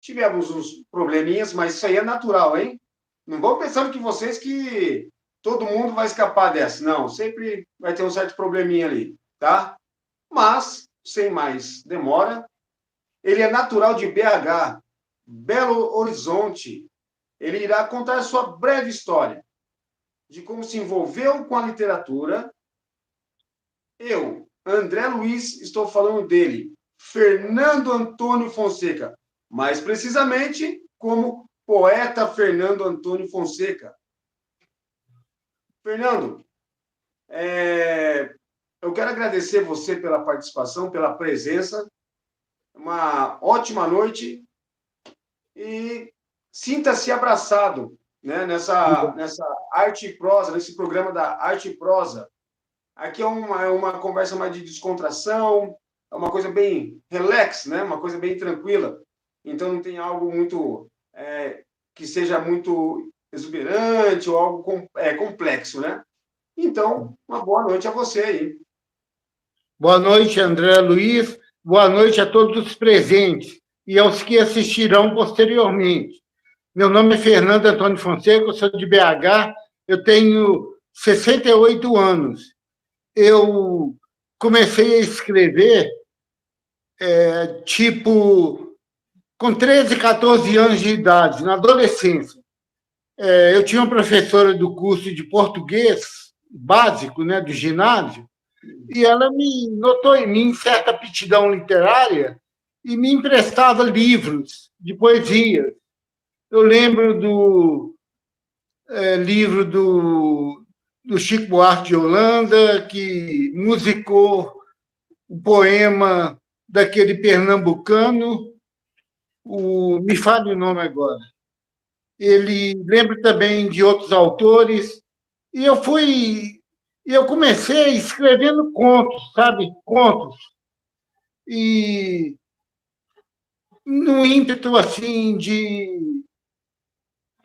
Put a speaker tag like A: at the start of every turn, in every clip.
A: tivemos uns probleminhas, mas isso aí é natural, hein? Não vão pensando que todo mundo vai escapar dessa. Não, sempre vai ter um certo probleminha ali, tá? Mas, sem mais demora, ele é natural de BH, Belo Horizonte. Ele irá contar sua breve história de como se envolveu com a literatura. Eu, André Luiz, estou falando dele, Fernando Antônio Fonseca, mais precisamente como poeta Fernando Antônio Fonseca. Fernando, eu quero agradecer você pela participação, pela presença. Uma ótima noite e sinta-se abraçado, né, nessa arte e prosa, nesse programa da arte e prosa. Aqui é uma conversa mais de descontração, é uma coisa bem relax, né? Uma coisa bem tranquila. Então, não tem algo muito que seja muito exuberante ou algo complexo, né? Então, uma boa noite a você aí.
B: Boa noite, André Luiz. Boa noite a todos os presentes e aos que assistirão posteriormente. Meu nome é Fernando Antônio Fonseca, eu sou de BH, eu tenho 68 anos. Eu comecei a escrever, com 13, 14 anos de idade, na adolescência. Eu tinha uma professora do curso de português básico, né, do ginásio, e ela me notou em mim certa aptidão literária e me emprestava livros de poesia. Eu lembro do livro do Chico Buarque de Holanda, que musicou o poema daquele pernambucano, me fale o nome agora. Ele lembra também de outros autores, e eu comecei escrevendo contos, sabe? Contos. E no ímpeto assim de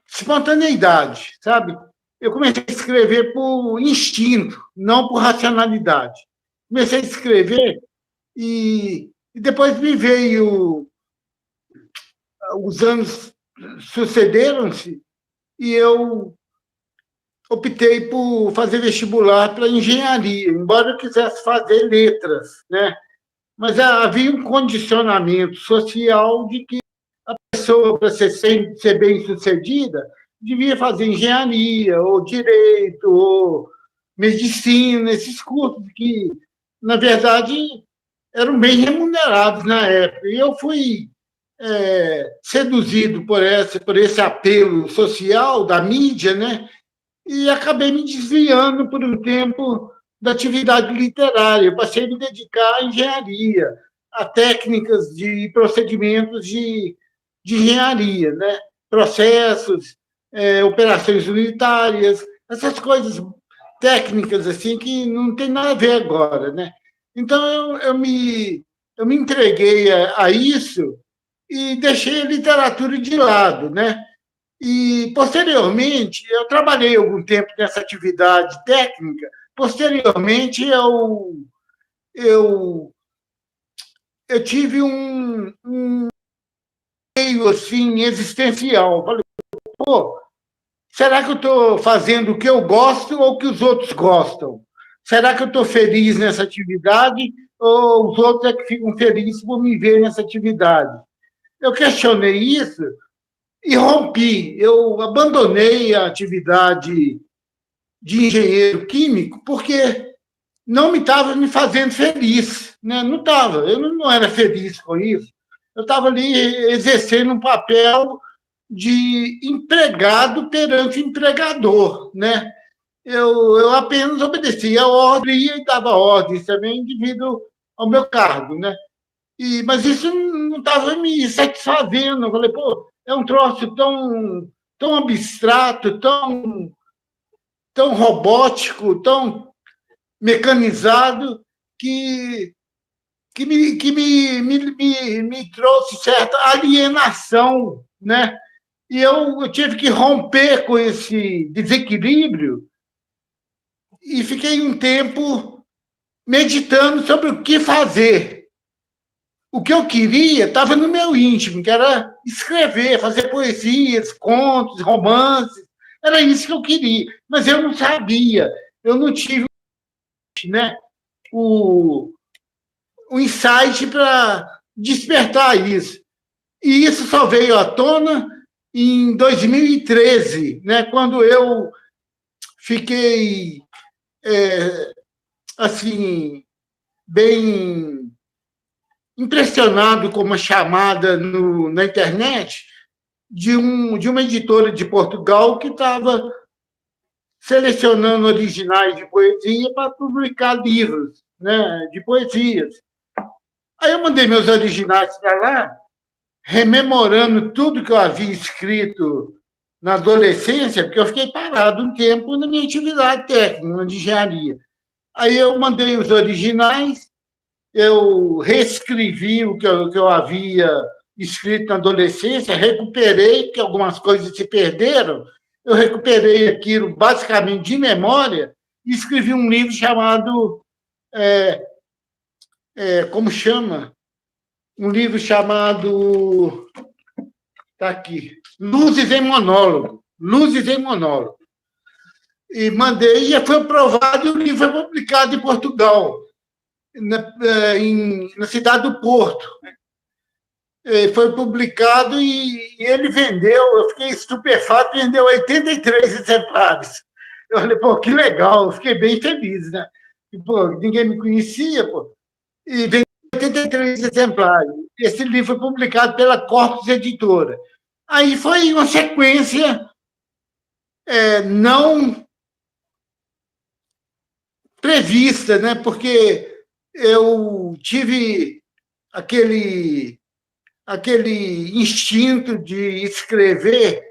B: espontaneidade, sabe? Eu comecei a escrever por instinto, não por racionalidade. Comecei a escrever e depois me veio, os anos sucederam-se e eu optei por fazer vestibular para engenharia, embora eu quisesse fazer letras, né? Mas havia um condicionamento social de que a pessoa, para ser bem-sucedida, devia fazer engenharia, ou direito, ou medicina, esses cursos que, na verdade, eram bem remunerados na época. E eu fui seduzido por esse apelo social da mídia, né? E acabei me desviando por um tempo da atividade literária. Eu passei a me dedicar à engenharia, a técnicas de procedimentos de engenharia, né? Processos, operações unitárias, essas coisas técnicas assim que não tem nada a ver agora, né? Então eu me entreguei a isso e deixei a literatura de lado, né? E, posteriormente, eu trabalhei algum tempo nessa atividade técnica. Posteriormente, eu, eu tive um meio assim existencial. Falei, pô, será que eu estou fazendo o que eu gosto ou o que os outros gostam? Será que eu estou feliz nessa atividade ou os outros é que ficam felizes por me ver nessa atividade? Eu questionei isso e rompi. Eu abandonei a atividade de engenheiro químico porque não me estava me fazendo feliz, né? Não estava, eu não era feliz com isso. Eu estava ali exercendo um papel de empregado perante o empregador, né? Eu apenas obedecia a ordem e dava ordens também devido ao meu cargo, né? Mas isso não estava me satisfazendo. Eu falei, pô, é um troço tão abstrato, tão robótico, tão mecanizado, que me trouxe certa alienação, né? E eu tive que romper com esse desequilíbrio e fiquei um tempo meditando sobre o que fazer. o que eu queria estava no meu íntimo, que era escrever, fazer poesias, contos, romances. Era isso que eu queria, mas eu não sabia, eu não tive, né, o, o insight para despertar isso. E isso só veio à tona em 2013, né, quando eu fiquei, assim, bem impressionado com uma chamada na internet de uma editora de Portugal que estava selecionando originais de poesia para publicar livros, né, de poesias. Aí eu mandei meus originais para lá, rememorando tudo que eu havia escrito na adolescência, porque eu fiquei parado um tempo na minha atividade técnica de engenharia. Aí eu mandei os originais, eu reescrevi o que eu havia escrito na adolescência, recuperei, porque algumas coisas se perderam, eu recuperei aquilo basicamente de memória e escrevi um livro chamado, como chama? Um livro chamado, está aqui, Luzes em Monólogo. Luzes em Monólogo. E mandei, e foi aprovado, e o livro foi publicado em Portugal, na cidade do Porto. Foi publicado e ele vendeu, eu fiquei estupefato, vendeu 83 exemplares. Eu falei, pô, que legal, eu fiquei bem feliz, né? E, pô, ninguém me conhecia, pô. E vendeu 83 exemplares. Esse livro foi publicado pela Corpus Editora. Aí foi uma sequência não prevista, né? Porque eu tive aquele instinto de escrever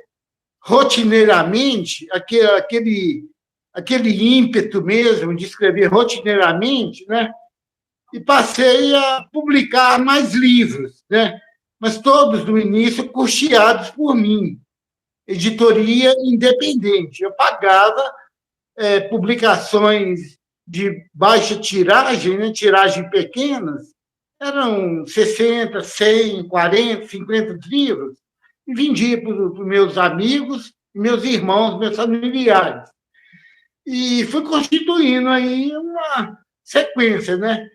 B: rotineiramente, aquele ímpeto mesmo de escrever rotineiramente, né? E passei a publicar mais livros, né? Mas todos, no início, custeados por mim, editoria independente. Eu pagava publicações de baixa tiragem, né? Tiragem pequenas, eram 60, 100, 40, 50 livros, e vendia para os meus amigos, meus irmãos, meus familiares. E fui constituindo aí uma sequência, né?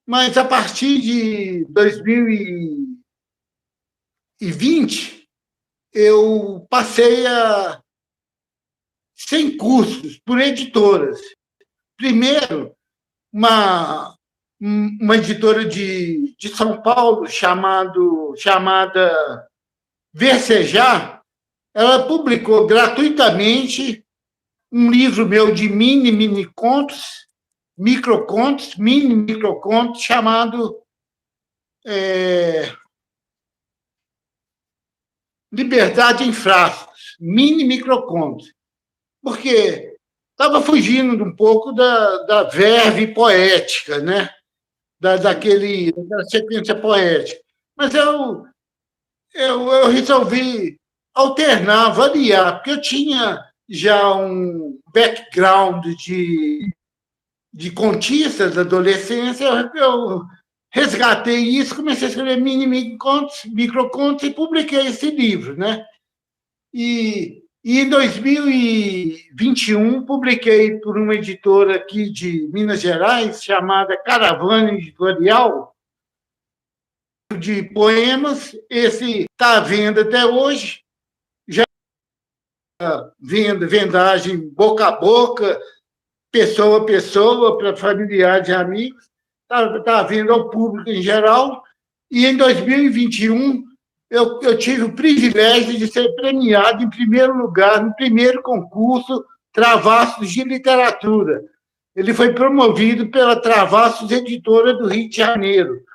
B: Mas a partir de 2020, eu passei a 100 cursos por editoras. Primeiro, uma editora de São Paulo chamada Versejar, ela publicou gratuitamente um livro meu de mini contos, mini microcontos, chamado Liberdade em Frascos, mini microcontos, porque estava fugindo um pouco da verve poética, né? Daquela sequência poética. Mas eu resolvi alternar, variar, porque eu tinha já um background de contistas da adolescência, eu resgatei isso, comecei a escrever microcontos, e publiquei esse livro, né? E em 2021, publiquei por uma editora aqui de Minas Gerais, chamada Caravana Editorial, de poemas. Esse está à venda até hoje, já vendagem boca a boca, pessoa a pessoa, para familiares e amigos, está à venda ao público em geral. E em 2021, eu tive o privilégio de ser premiado em primeiro lugar no primeiro concurso Travassos de Literatura. Ele foi promovido pela Travassos Editora do Rio de Janeiro.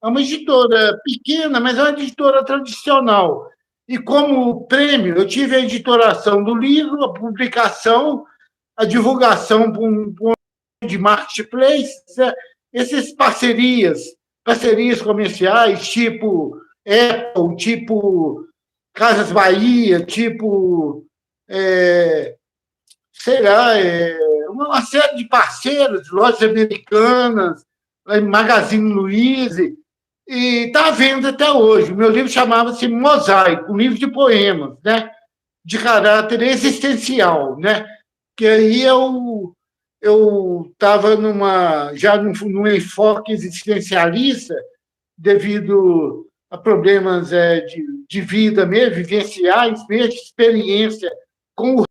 B: É uma editora pequena, mas é uma editora tradicional. E como prêmio, eu tive a editoração do livro, a publicação, a divulgação por um de marketplace, essas parcerias comerciais, tipo Apple, tipo Casas Bahia, tipo, sei lá, uma série de parceiros, lojas americanas, Magazine Luiza. e está à venda até hoje. O meu livro chamava-se Mosaico, um livro de poemas, né? De caráter existencial, né? Que aí eu estava já num enfoque existencialista devido a problemas de vida mesmo, vivenciais mesmo, de experiência com,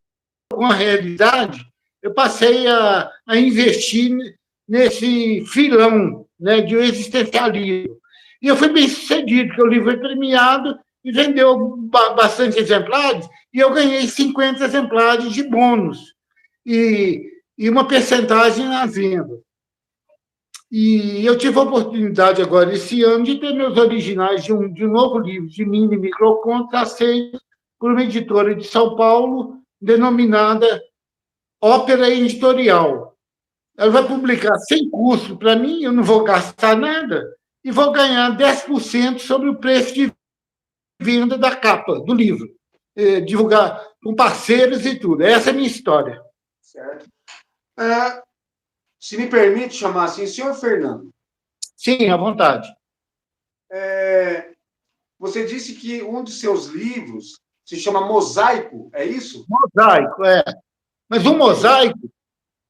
B: com a realidade. Eu passei a investir nesse filão, né, de existencialismo. E eu fui bem sucedido, porque o livro foi premiado e vendeu bastante exemplares, e eu ganhei 50 exemplares de bônus e uma percentagem na venda. E eu tive a oportunidade agora, esse ano, de ter meus originais de um novo livro, de mini microcontos, aceitos por uma editora de São Paulo, denominada Ópera Editorial. Ela vai publicar sem custo para mim, eu não vou gastar nada, e vou ganhar 10% sobre o preço de venda da capa do livro. Divulgar com parceiros e tudo. Essa é a minha história.
A: Certo. Se me permite chamar assim, senhor Fernando.
B: Sim, à vontade.
A: Você disse que um de seus livros se chama Mosaico, é isso?
B: Mosaico, é. Mas o mosaico,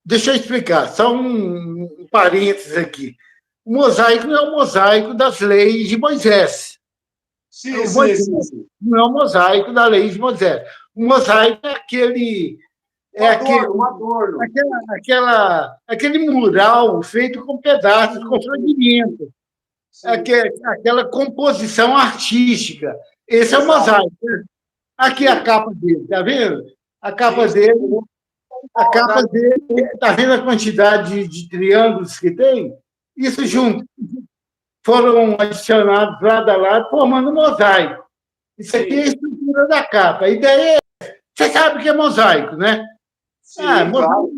B: deixa eu explicar, só um parênteses aqui. O mosaico não é o mosaico das leis de Moisés.
A: Sim, sim.
B: Não é o mosaico da lei de Moisés. O mosaico é aquele.
A: Um adorno.
B: Aquele mural feito com pedaços, com fragmentos. Aquela composição artística. Esse é o mosaico. Aqui a capa dele, está vendo? A capa dele. Está vendo a quantidade de triângulos que tem? Isso junto. Foram adicionados lado a lado, formando um mosaico. Isso aqui é a estrutura da capa. A ideia é. Você sabe o que é mosaico, né?
A: Sim, claro.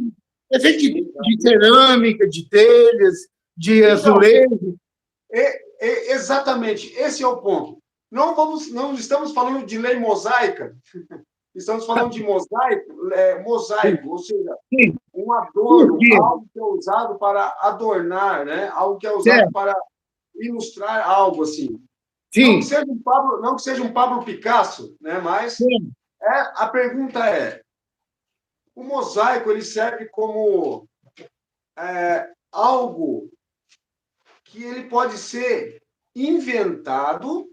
B: É feito de cerâmica, de telhas, de azulejo.
A: Exatamente, esse é o ponto. Não estamos falando de lei mosaica, estamos falando de mosaico, ou seja, um adorno, algo que é usado para adornar, né? Algo que é usado para ilustrar algo assim.
B: Sim.
A: Não que seja um Pablo Picasso, né? Mas a pergunta é: o mosaico ele serve como algo que ele pode ser inventado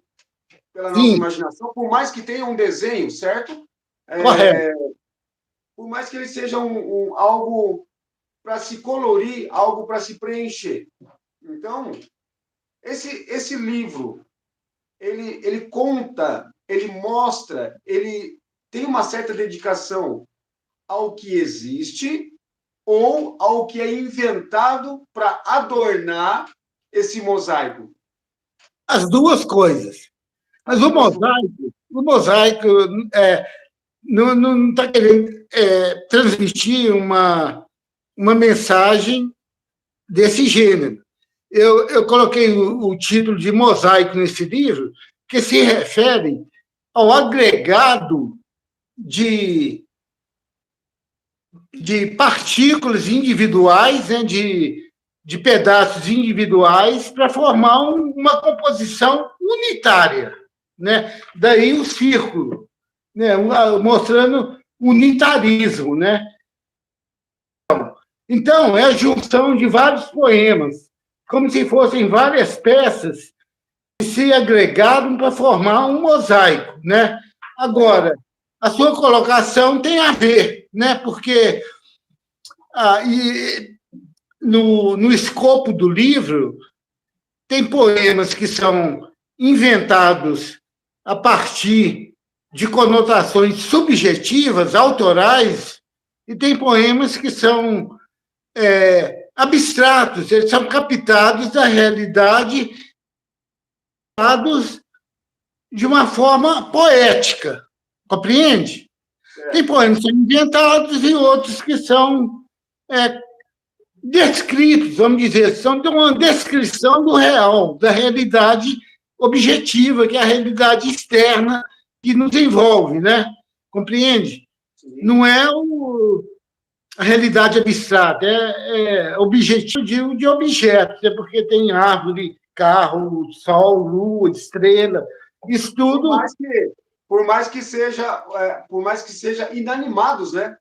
A: pela nossa imaginação, por mais que tenha um desenho, certo?
B: Correto.
A: Por mais que ele seja algo para se colorir, algo para se preencher. Então, esse livro, ele conta, ele mostra, ele tem uma certa dedicação ao que existe ou ao que é inventado para adornar esse mosaico?
B: As duas coisas. Mas o mosaico não está querendo transmitir uma mensagem desse gênero. Eu coloquei o título de Mosaico nesse livro, que se refere ao agregado de partículas individuais, né, de pedaços individuais, para formar uma composição unitária. Né? Daí o círculo, né, mostrando unitarismo. Né? Então, é a junção de vários poemas, como se fossem várias peças que se agregaram para formar um mosaico. Né? Agora, a sua colocação tem a ver, né? Porque no escopo do livro tem poemas que são inventados a partir de conotações subjetivas, autorais, e tem poemas que são abstratos, eles são captados da realidade de uma forma poética. Compreende? Tem poemas que são inventados e outros que são descritos, vamos dizer, são de uma descrição do real, da realidade objetiva, que é a realidade externa que nos envolve, né? Compreende? Sim. Não é a realidade abstrata, é objetivo de objetos, é porque tem árvore carro, sol, lua, estrela, isso tudo.
A: Por mais que seja inanimados, né?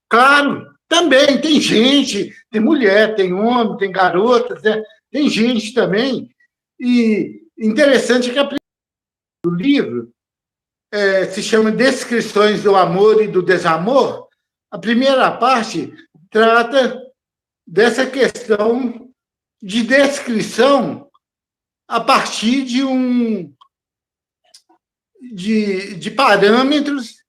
B: Claro, também tem gente, tem mulher, tem homem, tem garotas, né? Tem gente também. E interessante que o livro se chama Descrições do Amor e do Desamor. A primeira parte trata dessa questão de descrição a partir de parâmetros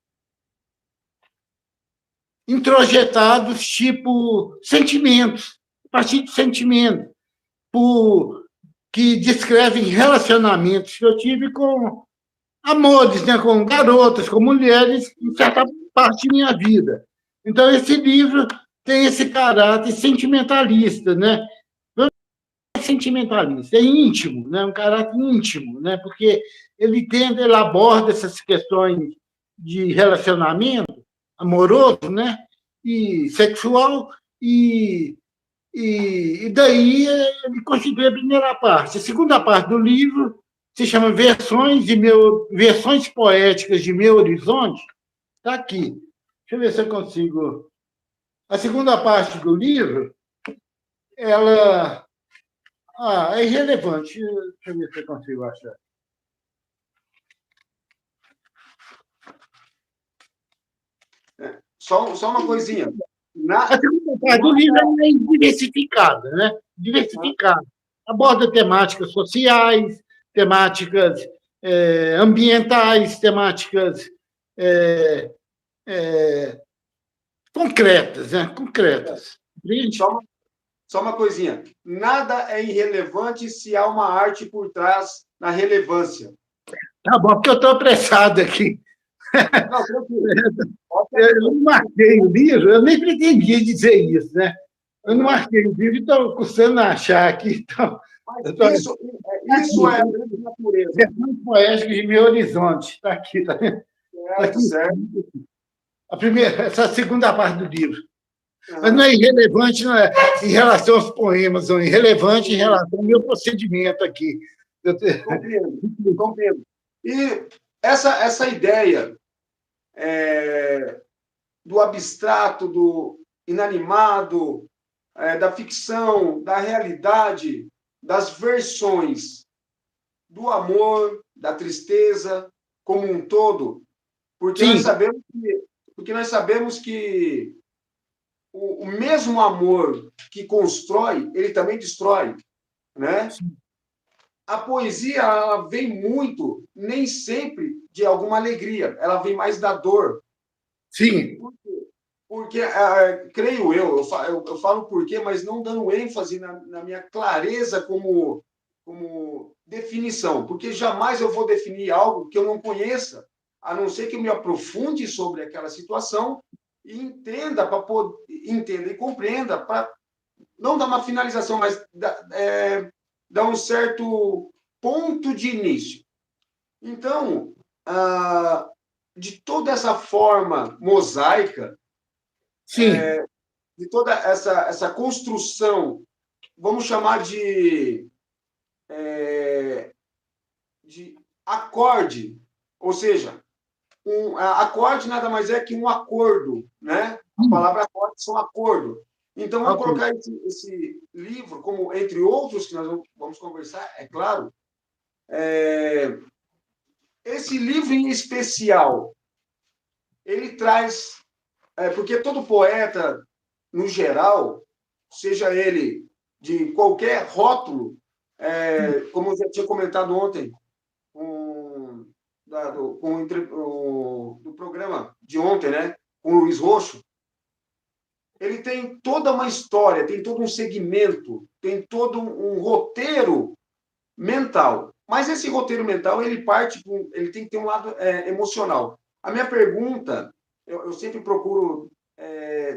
B: introjetados, tipo sentimentos, a partir de sentimentos, que descrevem relacionamentos que eu tive com amores, né, com garotas, com mulheres, em certa parte da minha vida. Então, esse livro tem esse caráter sentimentalista, né? Não é sentimentalista, é íntimo, né? Um caráter íntimo, né? Porque ele aborda essas questões de relacionamento amoroso, né? E sexual, e daí ele constitui a primeira parte. A segunda parte do livro se chama Versões Poéticas de Meu Horizonte. Está aqui. Deixa eu ver se eu consigo. A segunda parte do livro, ela é irrelevante. Deixa eu ver se eu consigo achar.
A: Só uma coisinha.
B: A segunda parte do livro é diversificada, né? Diversificada. Aborda temáticas sociais, temáticas ambientais, temáticas concretas, né? Concretas.
A: Só uma coisinha. Nada é irrelevante se há uma arte por trás na relevância.
B: Tá bom, porque eu estou apressado aqui.
A: Não, tranquilo.
B: Eu não marquei o livro, eu nem pretendia dizer isso, né? Eu não marquei o livro e estou custando achar aqui. Então,
A: isso é a grande natureza.
B: Versões Poéticas de Meu Horizonte. Está aqui, está vendo? Tá aqui.
A: Certo.
B: Essa segunda parte do livro. Mas não é irrelevante em relação aos poemas, não é irrelevante em relação ao meu procedimento aqui.
A: Compreendo. E essa ideia do abstrato, do inanimado, da ficção, da realidade, das versões do amor, da tristeza, como um todo, porque nós sabemos que o mesmo amor que constrói, ele também destrói, né? A poesia, ela vem muito, nem sempre de alguma alegria, ela vem mais da dor.
B: Sim.
A: Porque creio eu falo por quê, mas não dando ênfase na minha clareza como definição, porque jamais eu vou definir algo que eu não conheça, a não ser que eu me aprofunde sobre aquela situação e entenda e compreenda para não dar uma finalização, mas dar um certo ponto de início. Então, de toda essa forma mosaica, de toda essa construção, vamos chamar de acorde, ou seja, acorde nada mais é que um acordo, né? A palavra acorde são acordo. Então, vamos colocar esse livro, como entre outros que nós vamos conversar, é claro. Esse livro em especial, ele traz... porque todo poeta, no geral, seja ele de qualquer rótulo, como eu já tinha comentado ontem, do programa de ontem, né, com o Luiz Roxo, ele tem toda uma história, tem todo um segmento, tem todo um roteiro mental. Mas esse roteiro mental, ele tem que ter um lado emocional. A minha pergunta, eu sempre procuro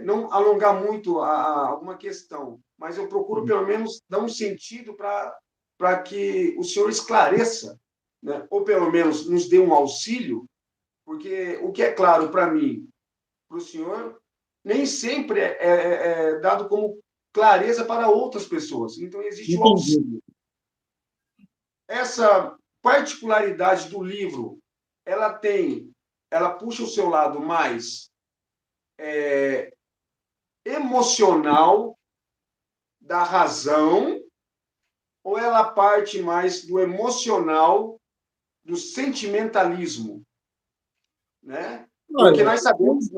A: não alongar muito alguma questão, mas eu procuro, pelo menos, dar um sentido para que o senhor esclareça, né? Ou, pelo menos, nos dê um auxílio, porque o que é claro para mim, para o senhor, nem sempre é dado como clareza para outras pessoas. Então, existe o auxílio. essa particularidade do livro, ela puxa o seu lado mais emocional da razão, ou ela parte mais do emocional, do sentimentalismo, né? Porque
B: Olha,
A: nós sabemos,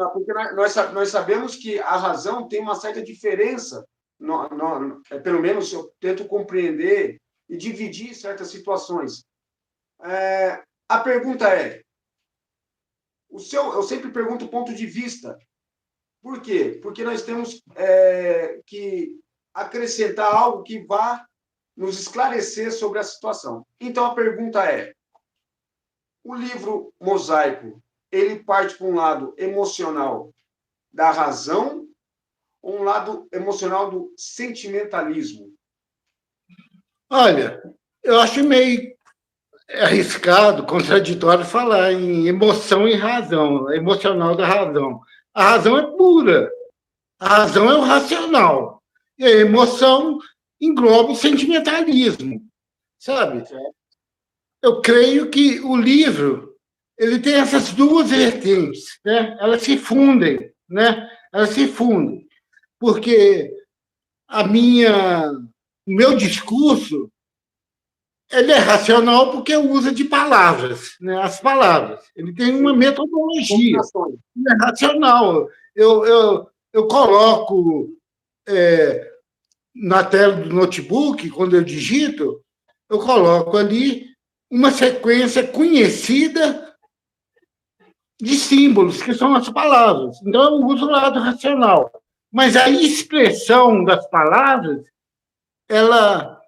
A: nós sabemos que a razão tem uma certa diferença, pelo menos eu tento compreender e dividir certas situações. A pergunta é, eu sempre pergunto o ponto de vista. Por quê? Porque nós temos que acrescentar algo que vá nos esclarecer sobre a situação. Então, a pergunta é, o livro Mosaico, ele parte para um lado emocional da razão ou um lado emocional do sentimentalismo?
B: olha, eu acho meio arriscado, contraditório falar em emoção e razão, emocional da razão. A razão é pura, a razão é o racional, e a emoção engloba o sentimentalismo, sabe?
A: Certo?
B: Eu creio que o livro ele tem essas duas vertentes, né? Elas se fundem, né? Elas se fundem, porque o meu discurso ele é racional porque usa de palavras, né? As palavras. Ele tem uma
A: Sim.
B: metodologia.
A: Combinações.
B: Ele é racional. Eu coloco na tela do notebook, quando eu digito, eu coloco ali uma sequência conhecida de símbolos, que são as palavras. Então, eu uso o lado racional. Mas a expressão das palavras, ela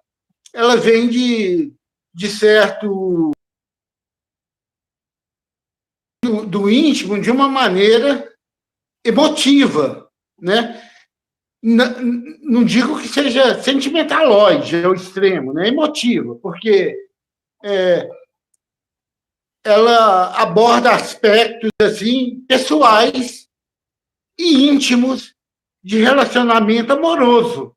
B: vem de certo do íntimo de uma maneira emotiva, né? Não digo que seja sentimentalóide ao extremo, né? Emotiva, porque ela aborda aspectos assim pessoais e íntimos de relacionamento amoroso.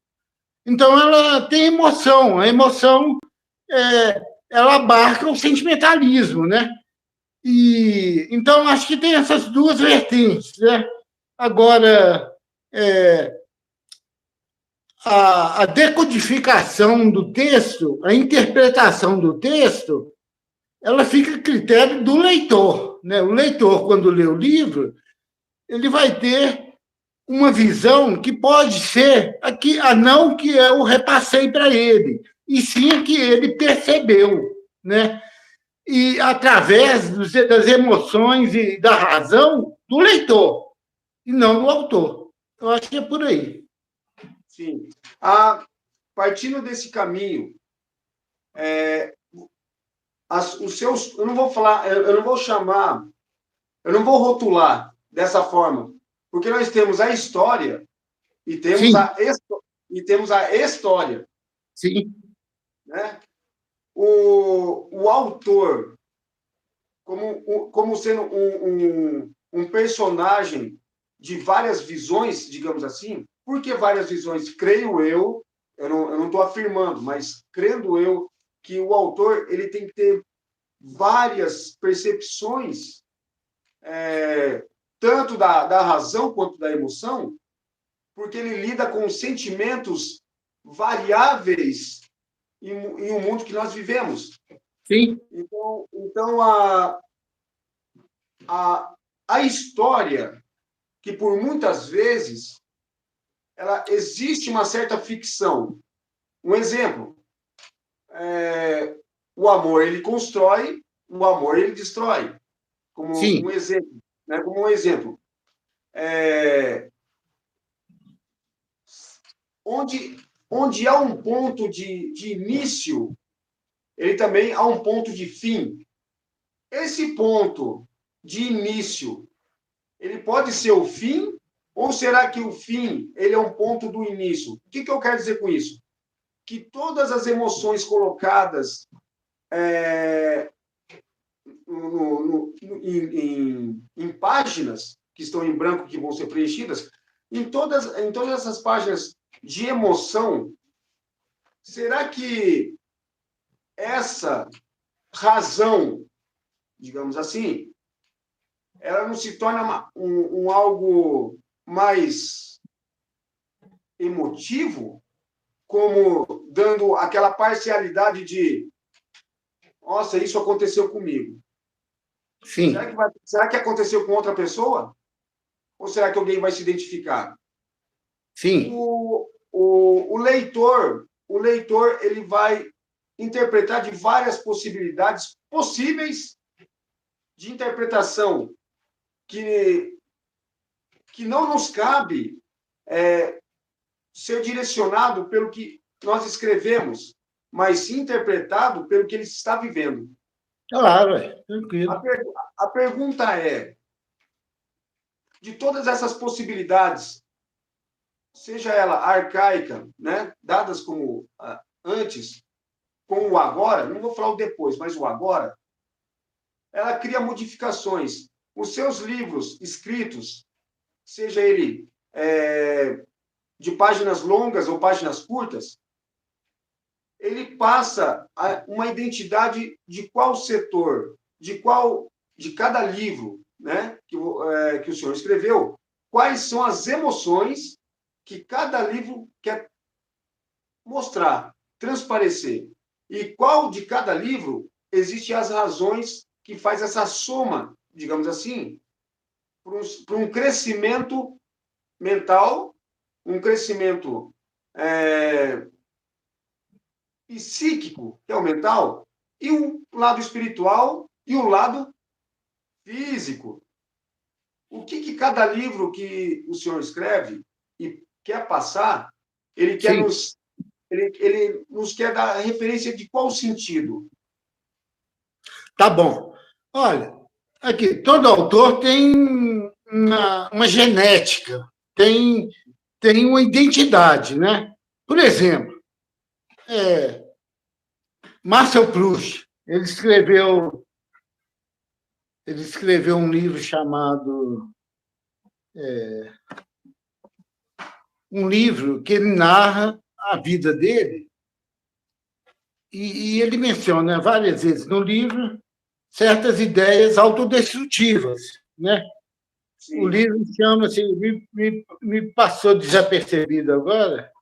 B: Então ela tem emoção, a emoção ela abarca o sentimentalismo, né? E então acho que tem essas duas vertentes, né? Agora a decodificação do texto, a interpretação do texto, ela fica a critério do leitor, né? O leitor, quando lê o livro, ele vai ter uma visão que pode ser a não que eu repassei para ele, e sim a que ele percebeu, né? E através das emoções e da razão do leitor, e não do autor. Eu acho que é por aí.
A: Sim. Partindo desse caminho, os seus, eu não vou falar, eu não vou chamar, eu não vou rotular dessa forma, porque nós temos a história e temos
B: Sim,
A: e temos a história,
B: sim,
A: né? O autor, como sendo um personagem de várias visões, digamos assim, por que várias visões? Creio eu não estou afirmando, mas crendo eu que o autor ele tem que ter várias percepções, tanto da razão quanto da emoção, porque ele lida com sentimentos variáveis em um mundo que nós vivemos.
B: sim,
A: Então a história, que por muitas vezes ela existe uma certa ficção. Um exemplo, o amor ele constrói, o amor ele destrói. Como
B: sim,
A: um exemplo, né? Como um exemplo, é, onde há um ponto de início, ele também há um ponto de fim. Esse ponto de início, ele pode ser o fim, ou será que o fim ele é um ponto do início? O que eu quero dizer com isso? Que todas as emoções colocadas em páginas que estão em branco, que vão ser preenchidas, em todas essas páginas de emoção, será que essa razão, digamos assim, ela não se torna algo mais emotivo, como dando aquela parcialidade de, nossa, isso aconteceu comigo.
B: Sim,
A: Será que aconteceu com outra pessoa? Ou será que alguém vai se identificar?
B: sim,
A: O leitor, ele vai interpretar de várias possibilidades possíveis de interpretação que não nos cabe ser direcionado pelo que nós escrevemos, mas sim interpretado pelo que ele está vivendo.
B: claro, tranquilo.
A: A pergunta é, de todas essas possibilidades, seja ela arcaica, né, dadas como antes, com o agora, não vou falar o depois, mas o agora, ela cria modificações. Os seus livros escritos, seja ele de páginas longas ou páginas curtas, ele passa uma identidade de qual setor, de cada livro, né, que o senhor escreveu, quais são as emoções que cada livro quer mostrar, transparecer. E qual de cada livro existem as razões que faz essa soma, digamos assim, para um crescimento mental, um crescimento psíquico, que é o mental, e o lado espiritual e o lado físico. O que cada livro que o senhor escreve e quer passar, ele quer
B: Sim,
A: ele nos quer dar referência de qual sentido?
B: tá bom. Olha, aqui, todo autor tem uma genética, tem uma identidade, né? Por exemplo, Marcel Proust, ele escreveu um livro chamado um livro que ele narra a vida dele e ele menciona várias vezes no livro certas ideias autodestrutivas, né? O
A: Sim,
B: livro chama-se, me passou desapercebido agora,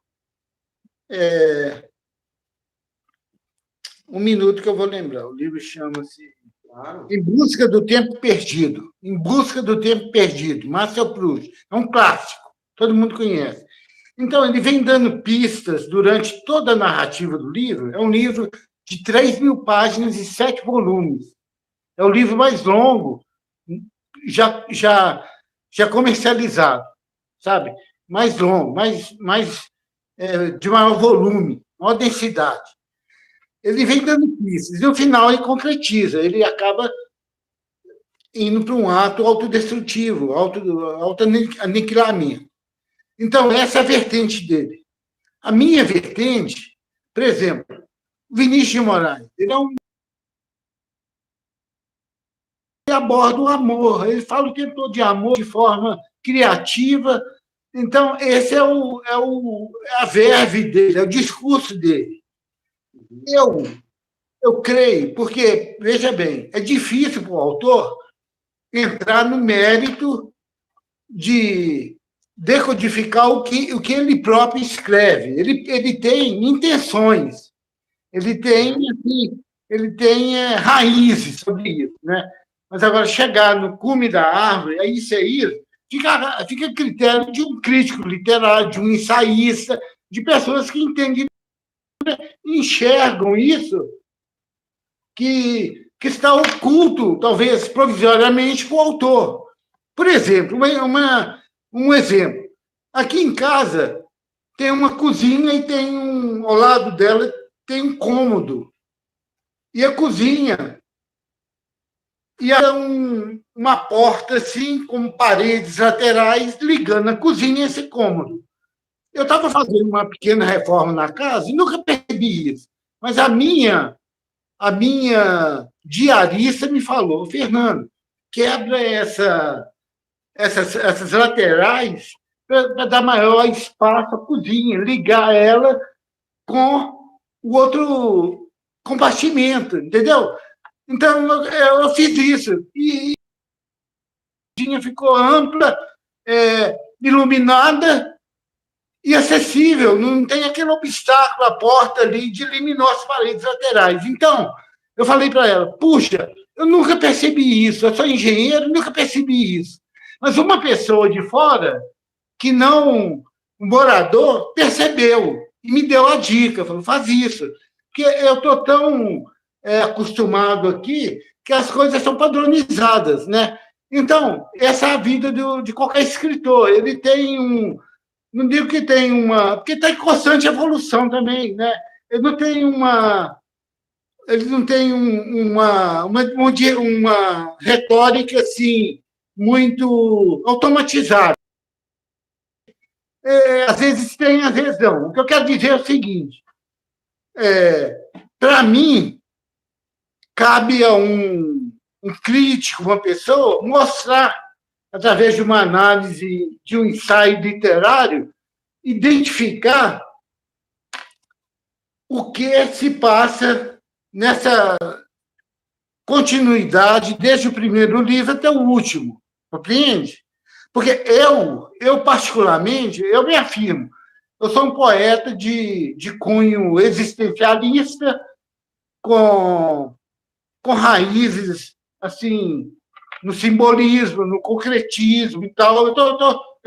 B: um minuto que eu vou lembrar. O livro chama-se
A: claro.
B: Em Busca do Tempo Perdido. Em Busca do Tempo Perdido, Marcel Proust. É um clássico, todo mundo conhece. Então, ele vem dando pistas durante toda a narrativa do livro. É um livro de 3.000 páginas e 7 volumes. É o livro mais longo já, já, já comercializado, sabe? Mais longo, de maior volume, maior densidade. Ele vem dando pistas, e no final ele concretiza, ele acaba indo para um ato autodestrutivo, auto-aniquilamento. Então, essa é a vertente dele. A minha vertente, por exemplo, Vinícius de Moraes, ele aborda o amor, ele fala o tempo todo de amor de forma criativa. Então, esse é a verve dele, é o discurso dele. Eu creio, porque, veja bem, é difícil para o autor entrar no mérito de decodificar o que ele próprio escreve. Ele tem intenções, ele tem raízes sobre isso, né? Mas agora chegar no cume da árvore, é isso, fica a critério de um crítico literário, de um ensaísta, de pessoas que entendem, enxergam isso que está oculto, talvez provisoriamente, para o autor. Por exemplo, um exemplo. Aqui em casa tem uma cozinha e ao lado dela tem um cômodo. E a cozinha e há uma porta assim, com paredes laterais, ligando a cozinha a esse cômodo. Eu estava fazendo uma pequena reforma na casa e nunca percebi isso. Mas a minha diarista me falou, Fernando, quebra essas laterais para dar maior espaço à cozinha, ligar ela com o outro compartimento, entendeu? Então, eu fiz isso. E ficou ampla, iluminada e acessível. Não tem aquele obstáculo, a porta ali, de eliminar as paredes laterais. Então, eu falei para ela, puxa, eu nunca percebi isso, eu sou engenheiro, nunca percebi isso. Mas uma pessoa de fora, que não um morador, percebeu e me deu a dica, falou, faz isso. Porque eu estou tão acostumado aqui que as coisas são padronizadas, né? Então, essa é a vida de qualquer escritor. Ele tem não digo que tem uma, porque está em constante evolução também, né? Ele não tem uma retórica assim muito automatizada. Às vezes tem, às vezes não. O que eu quero dizer é o seguinte: para mim, cabe a um crítico, uma pessoa, mostrar, através de uma análise, de um ensaio literário, identificar o que se passa nessa continuidade, desde o primeiro livro até o último, compreende? Porque eu particularmente, eu me afirmo, eu sou um poeta de cunho existencialista, com raízes, assim, no simbolismo, no concretismo e tal. Eu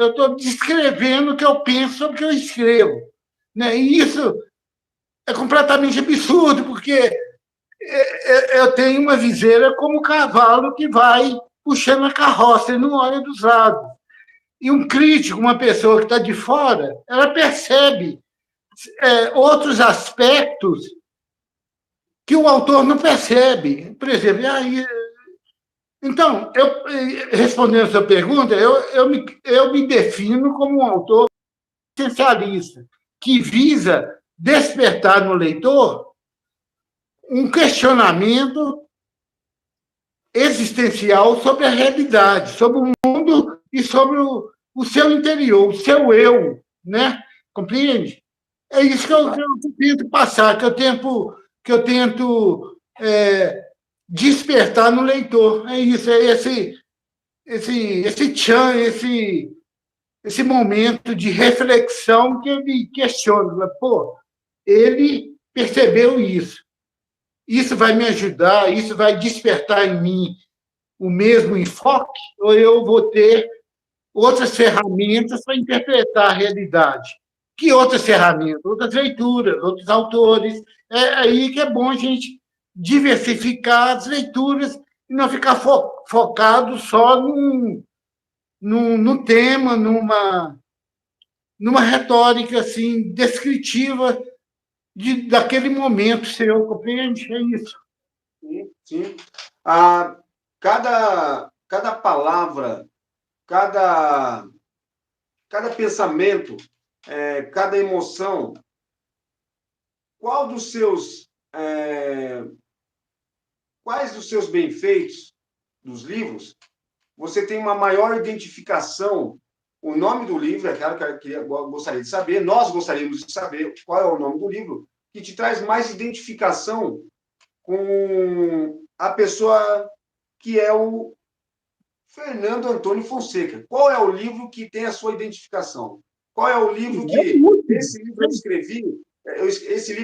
B: estou descrevendo o que eu penso sobre o que eu escrevo. Né? E isso é completamente absurdo, porque eu tenho uma viseira como o cavalo que vai puxando a carroça e não olha dos lados. E um crítico, uma pessoa que está de fora, ela percebe outros aspectos que o autor não percebe. Por exemplo, então, respondendo a sua pergunta, eu me defino como um autor essencialista, que visa despertar no leitor um questionamento existencial sobre a realidade, sobre o mundo e sobre o seu interior, o seu eu, né? Compreende? É isso que eu tento passar, que eu tento despertar no leitor. É isso, é esse tchan, esse momento de reflexão que eu me questiono. Pô, ele percebeu isso. Isso vai me ajudar, isso vai despertar em mim o mesmo enfoque, ou eu vou ter outras ferramentas para interpretar a realidade? Que outras ferramentas? Outras leituras, outros autores. É aí que é bom a gente diversificar as leituras e não ficar focado só no tema, numa retórica assim, descritiva daquele momento seu, compreende? É isso.
A: Sim, sim. Cada palavra, cada pensamento, cada emoção, quais dos seus bem-feitos dos livros você tem uma maior identificação? O nome do livro, é claro que eu gostaria de saber, nós gostaríamos de saber qual é o nome do livro, que te traz mais identificação com a pessoa que é o Fernando Antônio Fonseca. Qual é o livro que tem a sua identificação? Qual é o livro que... Esse livro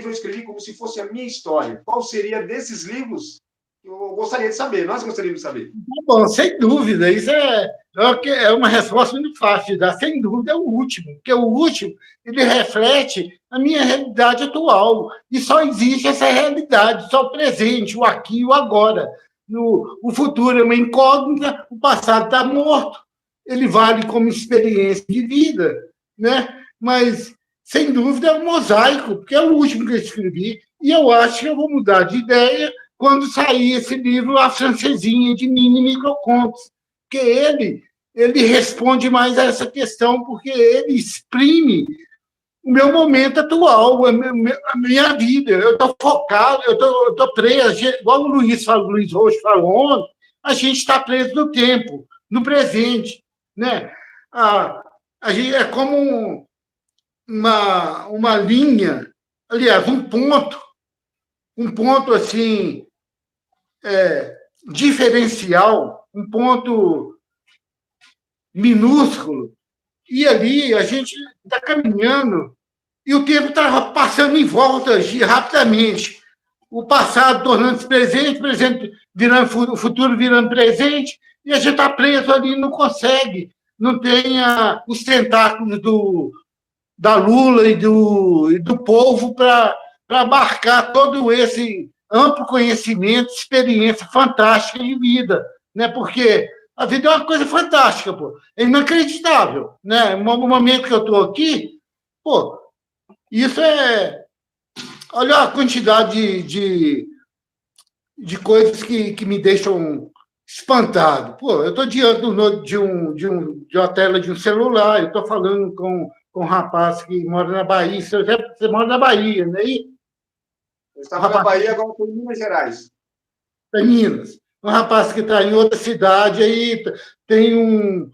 A: eu escrevi como se fosse a minha história. Qual seria desses livros? Eu gostaria de saber, nós gostaríamos de saber.
B: Bom, sem dúvida, isso é uma resposta muito fácil de dar. Sem dúvida, é o último, porque o último ele reflete a minha realidade atual. E só existe essa realidade, só o presente, o aqui e o agora. O futuro é uma incógnita, o passado está morto. Ele vale como experiência de vida, né? Mas, sem dúvida, é um mosaico, porque é o último que eu escrevi, e eu acho que eu vou mudar de ideia quando sair esse livro, A Francesinha, de mini microcontos, porque ele responde mais a essa questão, porque ele exprime o meu momento atual, a minha vida. Eu estou focado, eu estou preso, igual o Luiz Rocha falou ontem, a gente está preso no tempo, no presente. Né? A gente é como uma linha, aliás, um ponto um ponto assim diferencial, um ponto minúsculo, e ali a gente está caminhando e o tempo está passando em volta rapidamente. O passado tornando-se presente, presente virando o futuro virando presente, e a gente está preso ali, não consegue, não tem os tentáculos da Lula e do povo para abarcar todo esse amplo conhecimento, experiência fantástica de vida, né? Porque a vida é uma coisa fantástica, pô. É inacreditável, né? No momento que eu estou aqui, pô, isso é... Olha a quantidade de coisas que me deixam espantado. Pô, eu estou diante de uma tela de um celular, eu estou falando com um rapaz que mora na Bahia. Você mora na Bahia, né?
A: Eu estava na Bahia, agora estou em Minas Gerais.
B: Em Minas. Um rapaz que está em outra cidade, aí tem um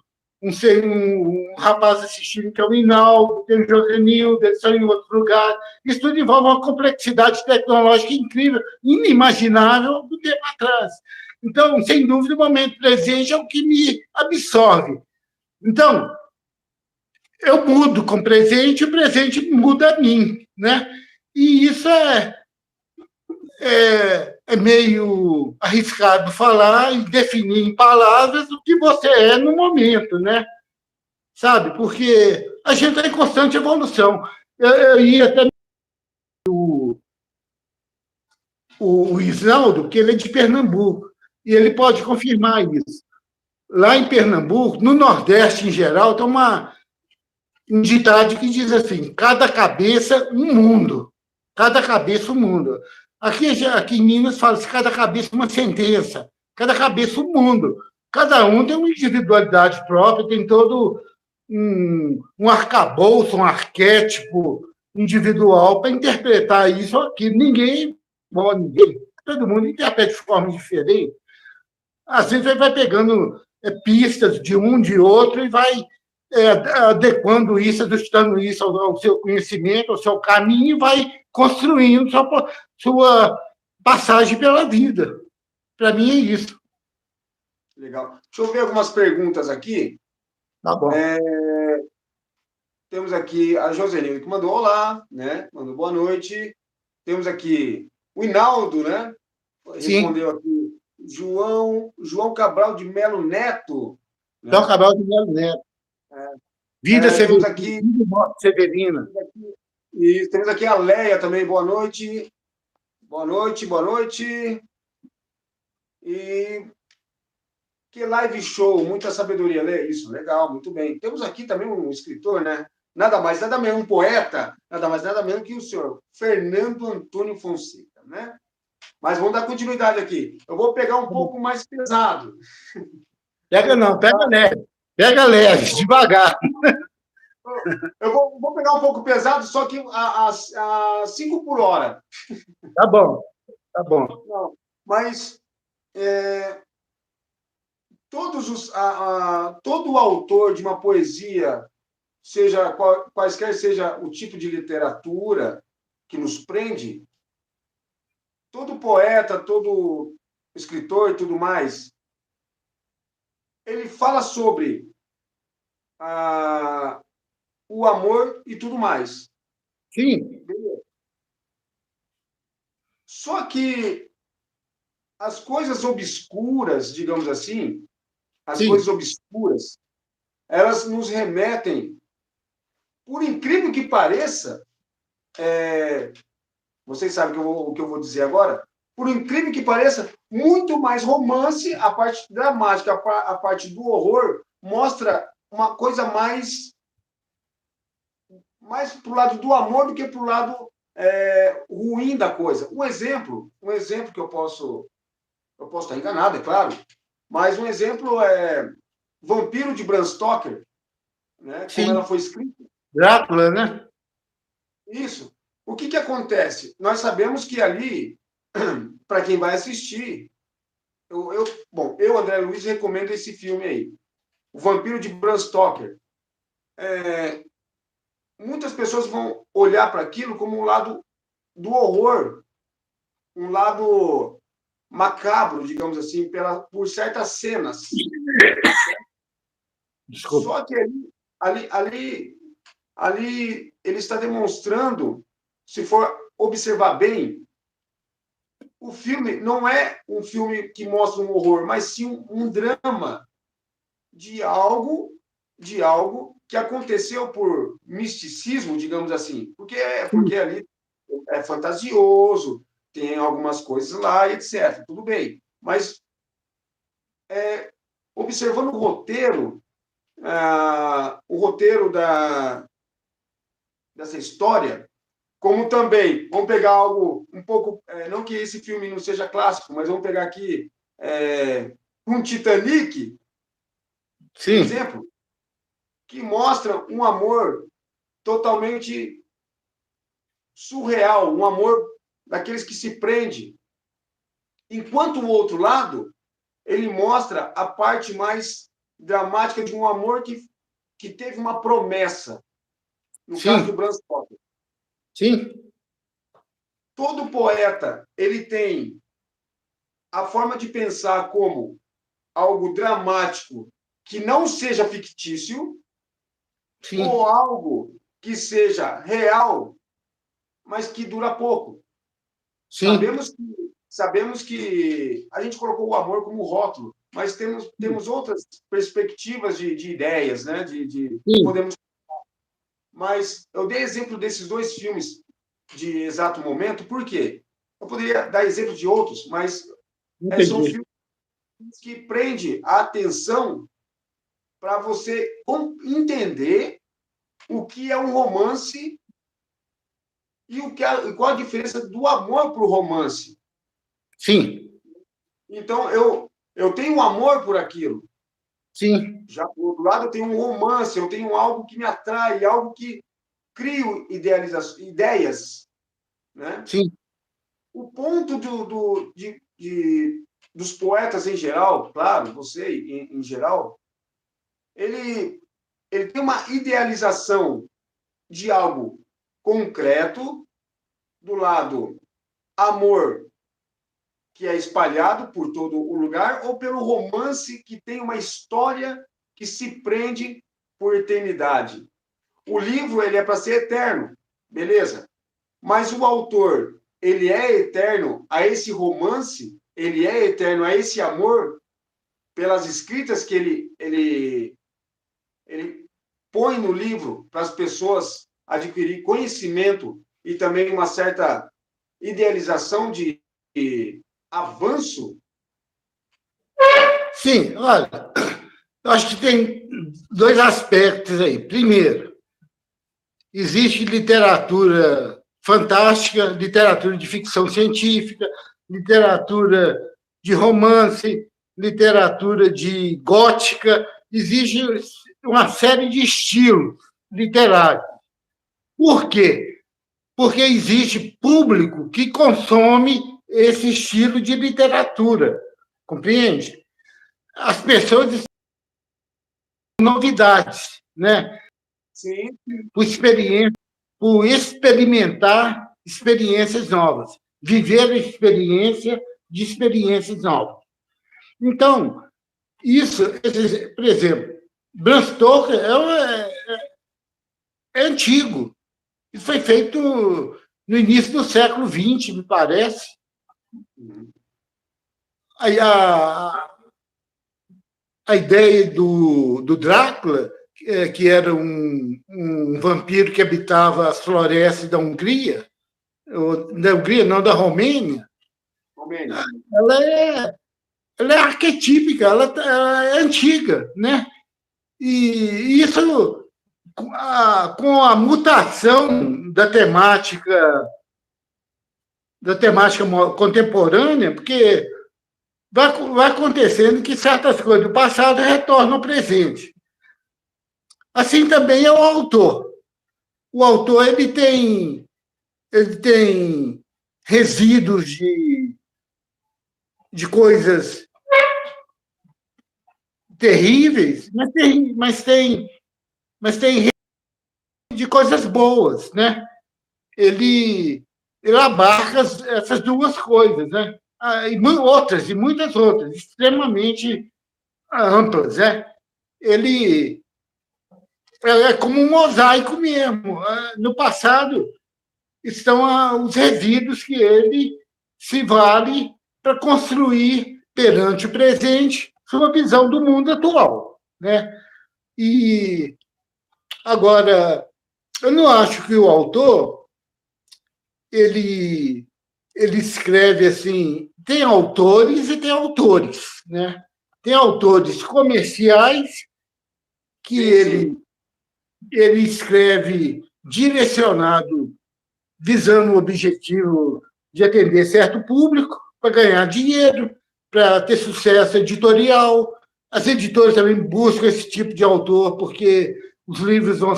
B: rapaz assistindo, que é o Hinaldo, tem o Josenildo, eles estão em outro lugar. Isso tudo envolve uma complexidade tecnológica incrível, inimaginável do tempo atrás. Então, sem dúvida, o momento presente é o que me absorve. Então, eu mudo com o presente muda a mim, né? E isso é meio arriscado falar e definir em palavras o que você é no momento, né? Sabe? Porque a gente está em constante evolução. Eu ia até o Isaldo, que ele é de Pernambuco, e ele pode confirmar isso. Lá em Pernambuco, no Nordeste em geral, tem um ditado que diz assim: cada cabeça, um mundo. Cada cabeça, um mundo. Aqui em Minas fala-se cada cabeça, uma sentença. Cada cabeça, um mundo. Cada um tem uma individualidade própria, tem todo um arcabouço, um arquétipo individual para interpretar isso ou aquilo. Ninguém, bom, ninguém, todo mundo interpreta de forma diferente. Às vezes, vai pegando pistas de um, de outro, e vai adequando isso, ajustando isso ao seu conhecimento, ao seu caminho, e vai construindo sua passagem pela vida. Para mim, é isso.
A: Legal. Deixa eu ver algumas perguntas aqui.
B: Tá bom.
A: Temos aqui a Josenilda, que mandou olá, né? Mandou boa noite. Temos aqui o Hinaldo, né? Respondeu aqui. João Cabral de Melo Neto.
B: Né? João Cabral de Melo Neto. Vida
A: temos aqui,
B: Severina.
A: E temos aqui a Leia também. Boa noite. Boa noite, boa noite. E que live show, muita sabedoria. Lê isso, legal, muito bem. Temos aqui também um escritor, né? Nada mais, nada menos, um poeta, nada mais, nada menos que o senhor Fernando Antônio Fonseca, né? Mas vamos dar continuidade aqui. Eu vou pegar um pouco mais pesado.
B: Pega não, pega leve. Pega leve, devagar.
A: Eu vou pegar um pouco pesado, só que a 5 por hora.
B: Tá bom, tá bom.
A: Não, mas todo autor de uma poesia, seja quaisquer seja o tipo de literatura que nos prende, todo poeta, todo escritor e tudo mais, ele fala sobre o amor e tudo mais.
B: Sim.
A: Só que as coisas obscuras, digamos assim, coisas obscuras, elas nos remetem, por incrível que pareça, vocês sabem o que eu vou dizer agora, por incrível que pareça, muito mais romance, a parte dramática, a parte do horror, mostra uma coisa mais pro lado do amor do que pro lado ruim da coisa. Um exemplo que eu posso estar enganado, é claro, mas um exemplo é Vampiro de Bram Stoker, né? Como ela foi escrita.
B: Drácula, né?
A: Isso. O que acontece? Nós sabemos que ali, para quem vai assistir, eu, André Luiz, recomendo esse filme aí, O Vampiro de Bram Stoker. Muitas pessoas vão olhar para aquilo como um lado do horror, um lado macabro, digamos assim, por certas cenas.
B: Desculpa.
A: Só que ali ele está demonstrando, se for observar bem, o filme não é um filme que mostra um horror, mas sim um drama de algo que aconteceu por misticismo, digamos assim, porque ali é fantasioso, tem algumas coisas lá, etc. Tudo bem, mas observando o roteiro dessa história, como também, vamos pegar algo um pouco, não que esse filme não seja clássico, mas vamos pegar aqui um Titanic, por
B: Sim,
A: exemplo, que mostra um amor totalmente surreal, um amor daqueles que se prende. Enquanto o outro lado, ele mostra a parte mais dramática de um amor que teve uma promessa, no caso do
B: sim,
A: Bram Stoker.
B: sim,
A: Todo poeta, ele tem a forma de pensar como algo dramático que não seja fictício ou
B: sim,
A: algo que seja real, mas que dura pouco.
B: sim,
A: Sabemos que a gente colocou o amor como rótulo, mas temos outras perspectivas de ideias, né? Que
B: sim,
A: podemos. Mas eu dei exemplo desses dois filmes de exato momento, por quê? Eu poderia dar exemplo de outros, mas são
B: entendi.
A: filmes que prendem a atenção para você entender o que é um romance e qual a diferença do amor para o romance.
B: Sim,
A: Então, eu tenho um amor por aquilo.
B: sim,
A: Já por outro lado, eu tenho um romance, eu tenho algo que me atrai, algo que crio ideias. Né?
B: sim,
A: O ponto dos poetas em geral, claro, você em geral, ele, ele tem uma idealização de algo concreto, do lado amor, que é espalhado por todo o lugar, ou pelo romance que tem uma história que se prende por eternidade. O livro ele é para ser eterno, beleza? Mas o autor ele é eterno a esse romance, ele é eterno a esse amor pelas escritas que ele põe no livro para as pessoas adquirir conhecimento e também uma certa idealização de avanço.
B: sim. Olha, eu acho que tem dois aspectos aí. Primeiro, existe literatura fantástica, literatura de ficção científica, literatura de romance, literatura de gótica, existe uma série de estilos literários. Por quê? Porque existe público que consome esse estilo de literatura, compreende? As pessoas novidades, né?
A: Sim,
B: Por experiência, por experimentar experiências novas, viver a experiência de experiências novas. Então, isso, por exemplo, Bram Stoker é antigo. Isso foi feito no início do século XX, me parece. A ideia do Drácula, que era um vampiro que habitava as florestas da Hungria, da Hungria, não, da Romênia,
A: Romênia.
B: ela é, ela é arquetípica, ela é antiga, né? E isso, com a mutação da temática contemporânea, porque vai acontecendo que certas coisas do passado retornam ao presente. Assim também é o autor. O autor ele tem resíduos de coisas terríveis, mas tem de coisas boas, né? Ele ele abarca essas duas coisas, né? E muitas outras, extremamente amplas, né? Ele é como um mosaico mesmo. No passado estão os resíduos que ele se vale para construir perante o presente sua visão do mundo atual, né? E agora eu não acho que o autor ele escreve assim, tem autores e tem autores, né? Tem autores comerciais que ele escreve direcionado, visando o objetivo de atender certo público, para ganhar dinheiro, para ter sucesso editorial. As editoras também buscam esse tipo de autor, porque os livros vão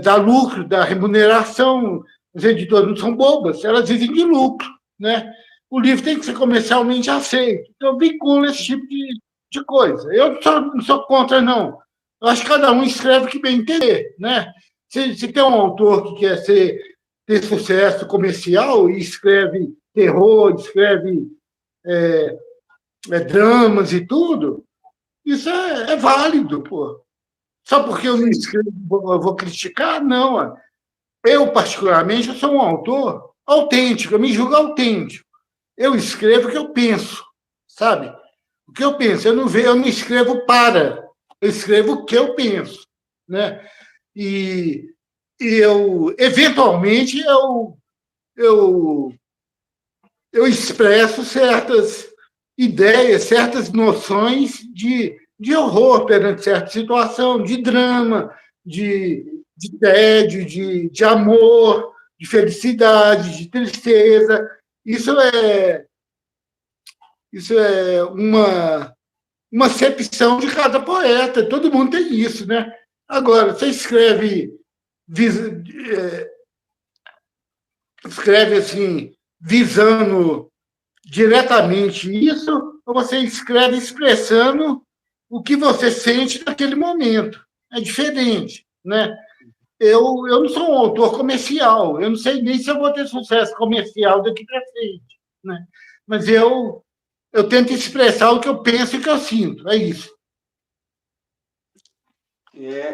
B: dar lucro, dar remuneração. As editoras não são bobas, elas vivem de lucro, né? O livro tem que ser comercialmente aceito. Então, vincula esse tipo de coisa. Eu não sou contra, não. Eu acho que cada um escreve o que bem entender, né? Se tem um autor que quer ter sucesso comercial e escreve terror, escreve dramas e tudo, isso é válido, pô. Só porque eu não escrevo, eu vou criticar? Não. Eu, particularmente, eu sou um autor autêntico, eu me julgo autêntico. Eu escrevo o que eu penso, sabe? O que eu penso, eu não escrevo eu escrevo o que eu penso, né? E eu, eventualmente, eu expresso certas ideias, certas noções de horror perante certa situação, de drama, de tédio, de amor, de felicidade, de tristeza. Isso é uma acepção de cada poeta. Todo mundo tem isso, né? Agora, você escreve assim, visando diretamente isso, ou você escreve expressando o que você sente naquele momento. É diferente, né? Eu não sou um autor comercial, eu não sei nem se eu vou ter sucesso comercial daqui para frente, né? Mas eu tento expressar o que eu penso e o que eu sinto, é isso.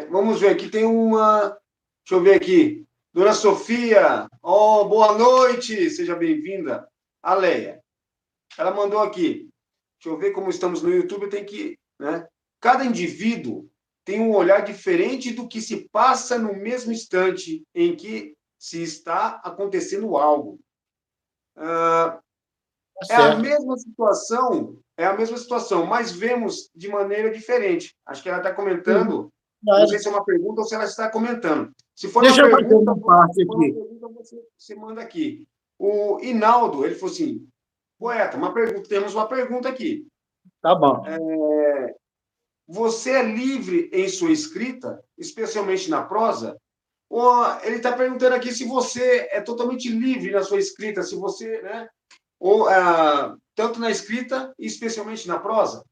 A: Vamos ver, aqui tem uma... Deixa eu ver aqui. Dona Sofia, boa noite, seja bem-vinda. A Leia, ela mandou aqui. Deixa eu ver como estamos no YouTube, tem que... Né? Cada indivíduo tem um olhar diferente do que se passa no mesmo instante em que se está acontecendo algo. É a mesma situação, mas vemos de maneira diferente. Acho que ela está comentando, não sei se é uma pergunta ou se ela está comentando. Se for uma pergunta, você manda aqui. O Inaldo, ele falou assim, poeta, temos uma pergunta aqui.
B: Tá bom.
A: Você é livre em sua escrita, especialmente na prosa? Ou ele está perguntando aqui se você é totalmente livre na sua escrita, se você, né? Ou tanto na escrita e especialmente na prosa?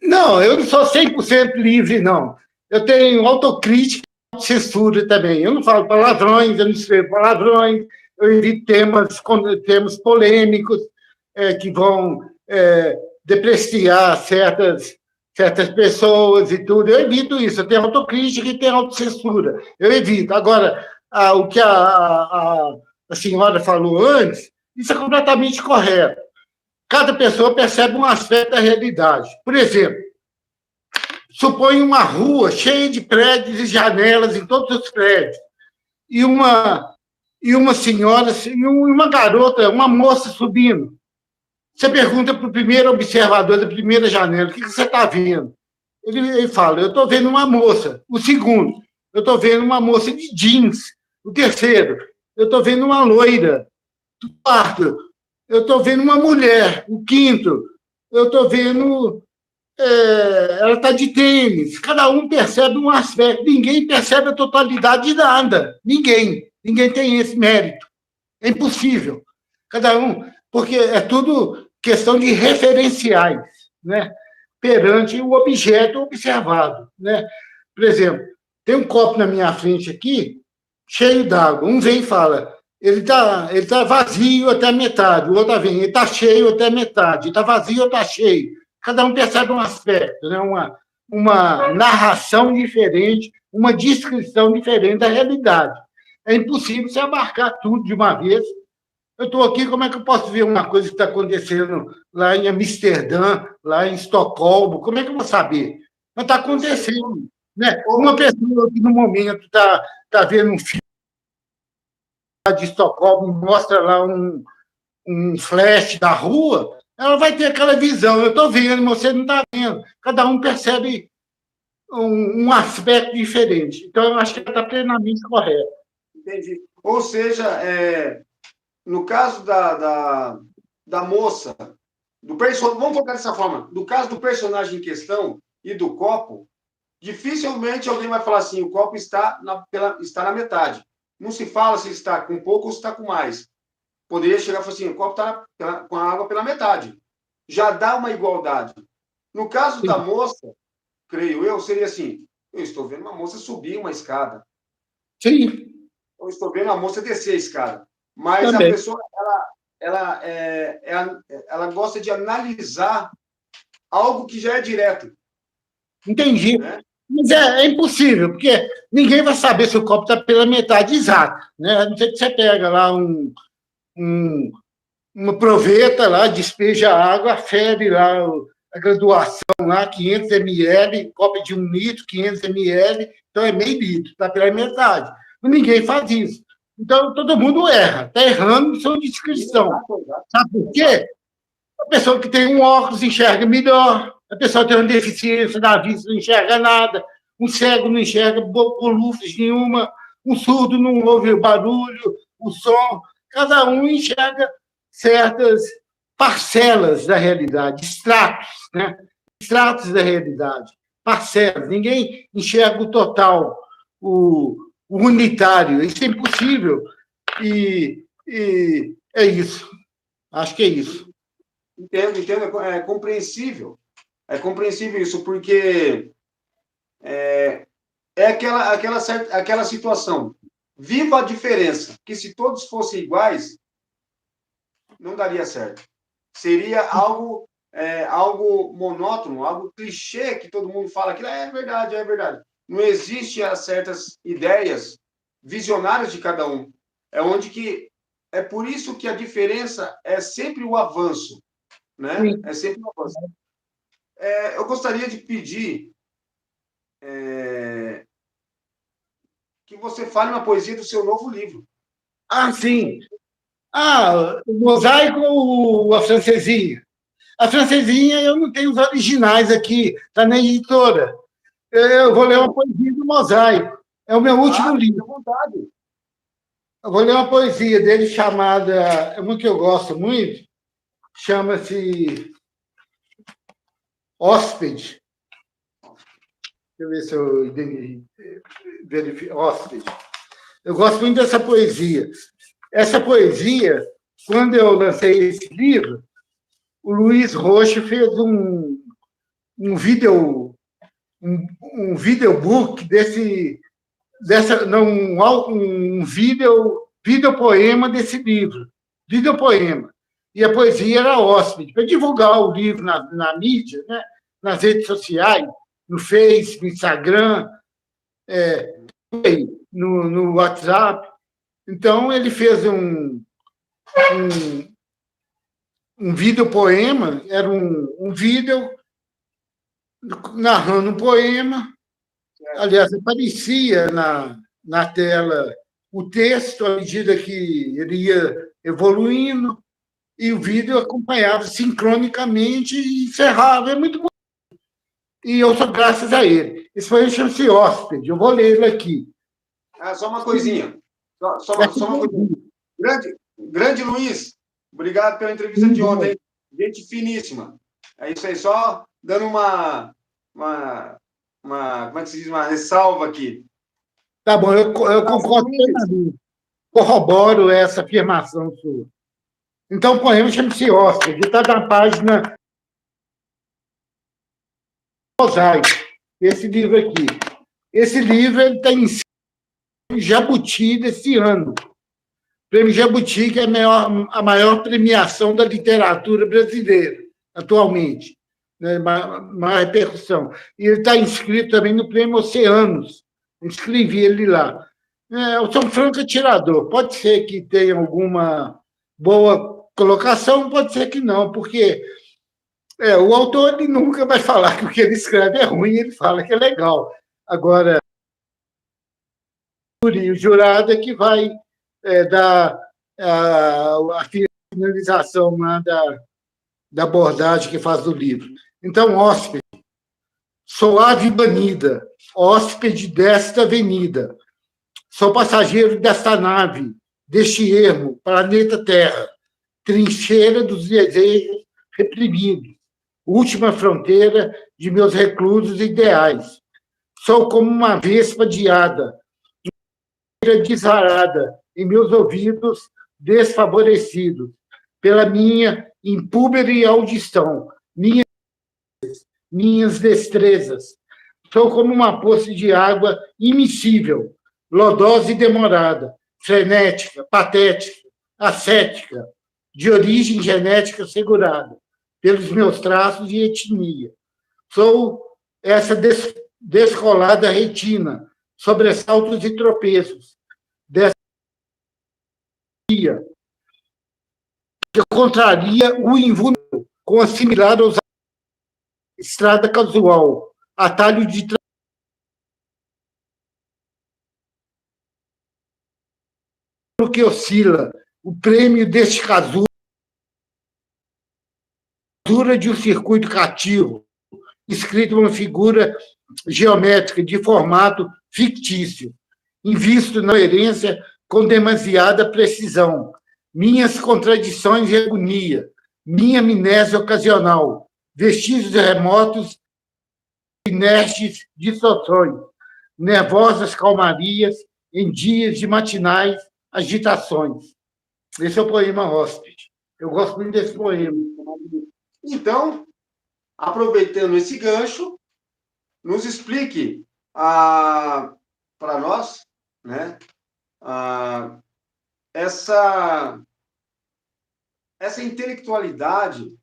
B: Não, eu não sou 100% livre, não. Eu tenho autocrítica e censura também. Eu não falo palavrões, eu não escrevo palavrões, eu evito termos polêmicos que vão depreciar certas pessoas e tudo. Eu evito isso. Eu tenho autocrítica e tenho autocensura. Eu evito. Agora, o que a senhora falou antes, isso é completamente correto. Cada pessoa percebe um aspecto da realidade. Por exemplo, supõe uma rua cheia de prédios e janelas em todos os prédios, e uma senhora, e uma garota, uma moça subindo. Você pergunta para o primeiro observador da primeira janela, o que você está vendo? Ele fala, eu estou vendo uma moça. O segundo, eu estou vendo uma moça de jeans. O terceiro, eu estou vendo uma loira. O quarto, eu estou vendo uma mulher. O quinto, eu estou vendo... ela está de tênis. Cada um percebe um aspecto. Ninguém percebe a totalidade de nada. Ninguém tem esse mérito. É impossível. Cada um... Porque é tudo questão de referenciais, né? Perante o objeto observado, né? Por exemplo, tem um copo na minha frente aqui, cheio d'água. Um vem e fala, ele tá vazio até a metade, o outro vem, ele está cheio até a metade, está vazio ou está cheio. Cada um percebe um aspecto, né? Uma narração diferente, uma descrição diferente da realidade. É impossível você abarcar tudo de uma vez. Eu estou aqui, como é que eu posso ver uma coisa que está acontecendo lá em Amsterdã, lá em Estocolmo? Como é que eu vou saber? Mas está acontecendo. Né? Uma pessoa que, no momento, está vendo um filme de Estocolmo, mostra lá um flash da rua, ela vai ter aquela visão. Eu estou vendo, você não está vendo. Cada um percebe um aspecto diferente. Então, eu acho que ela está plenamente correta.
A: Entendi. Ou seja, no caso da moça, vamos colocar dessa forma, no caso do personagem em questão e do copo, dificilmente alguém vai falar assim, o copo está na metade. Não se fala se está com pouco ou se está com mais. Poderia chegar e falar assim, o copo está com a água pela metade. Já dá uma igualdade. No caso da moça, creio eu, seria assim, eu estou vendo uma moça subir uma escada.
B: Sim.
A: Eu estou vendo a moça descer a escada. Mas
B: também.
A: A pessoa, ela gosta de analisar algo que já é direto.
B: Entendi. Né? Mas é impossível, porque ninguém vai saber se o copo está pela metade exata. Né? A não ser que você pega lá uma proveta lá, despeja a água, fere lá a graduação lá, 500 ml, copo de 1 litro, 500 ml, então é meio litro, está pela metade. Mas ninguém faz isso. Então, todo mundo erra, está errando sua descrição. Sabe por quê? A pessoa que tem um óculos enxerga melhor, a pessoa que tem uma deficiência da vista não enxerga nada, um cego não enxerga bolufas nenhuma, um surdo não ouve o barulho, o som. Cada um enxerga certas parcelas da realidade, estratos, né? Estratos da realidade, parcelas. Ninguém enxerga o total, o unitário. Isso é impossível. E é isso. Acho que é isso.
A: Entendo, é compreensível. É compreensível isso, porque é aquela situação. Viva a diferença, que se todos fossem iguais, não daria certo. Seria algo monótono, algo clichê, que todo mundo fala que é verdade, é verdade. Não existe as certas ideias visionárias de cada um. É por isso que a diferença é sempre o avanço. Né? É sempre um avanço. Eu gostaria de pedir que você fale uma poesia do seu novo livro.
B: Ah, sim. O Mosaico ou a Francesinha? A Francesinha eu não tenho os originais aqui, está na editora. Eu vou ler uma poesia do Mosaico. É o meu último livro.
A: Vontade.
B: Eu vou ler uma poesia dele chamada, é uma que eu gosto muito, chama-se Hóspede. Deixa eu ver se eu verifico. Hóspede. Eu gosto muito dessa poesia. Essa poesia, quando eu lancei esse livro, o Luiz Rocha fez um videobook um videopoema desse livro, videopoema. E a poesia era Hóspede, para divulgar o livro na mídia, né? Nas redes sociais, no Face, no Instagram, no WhatsApp. Então, ele fez um videopoema, era um vídeo narrando um poema. Aliás, aparecia na tela o texto à medida que ele ia evoluindo, e o vídeo acompanhava sincronicamente e encerrava. É muito bom. E eu sou graças a ele. Esse foi chama-se Hóspede. Eu vou ler ele aqui.
A: Só uma coisinha. Só uma coisinha. Grande Luiz, obrigado pela entrevista de ontem. Gente finíssima. É isso aí, só dando uma como é que se diz, uma ressalva aqui.
B: Tá bom, eu concordo plenamente. Corroboro essa afirmação sua. Então, o poema chama-se Hóspede, está na página Mosaico, esse livro aqui. Esse livro está em Jabuti desse ano. Prêmio Jabuti, que é a maior premiação da literatura brasileira, atualmente, né? Maior repercussão. E ele está inscrito também no Prêmio Oceanos. Inscrevi ele lá. O São Franco é tirador. Pode ser que tenha alguma boa colocação, pode ser que não, porque o autor ele nunca vai falar que o que ele escreve é ruim, ele fala que é legal. Agora, o jurado é que vai dar a finalização da abordagem que faz do livro. Então, hóspede, sou ave banida, hóspede desta avenida, sou passageiro desta nave, deste ermo, planeta Terra, trincheira dos desejos reprimidos, última fronteira de meus reclusos ideais. Sou como uma vespa adiada, desarada, em meus ouvidos desfavorecidos, pela minha impúbere audição, minhas destrezas. Sou como uma poça de água immiscível, lodosa e demorada, frenética, patética, ascética, de origem genética segurada, pelos meus traços e etnia. Sou essa descolada retina, sobressaltos e tropeços, dessa dia, que contraria o invulnerável, com assimilar aos estrada casual, atalho de que oscila, o prêmio deste casulo de um circuito cativo, escrito uma figura geométrica de formato fictício, invisto na coerência com demasiada precisão, minhas contradições e agonia, minha amnésia ocasional, vestígios remotos, inertes distorções, nervosas calmarias em dias de matinais agitações. Esse é o poema Hóspede. Eu gosto muito desse poema.
A: Então, aproveitando esse gancho, nos explique para nós, né, essa intelectualidade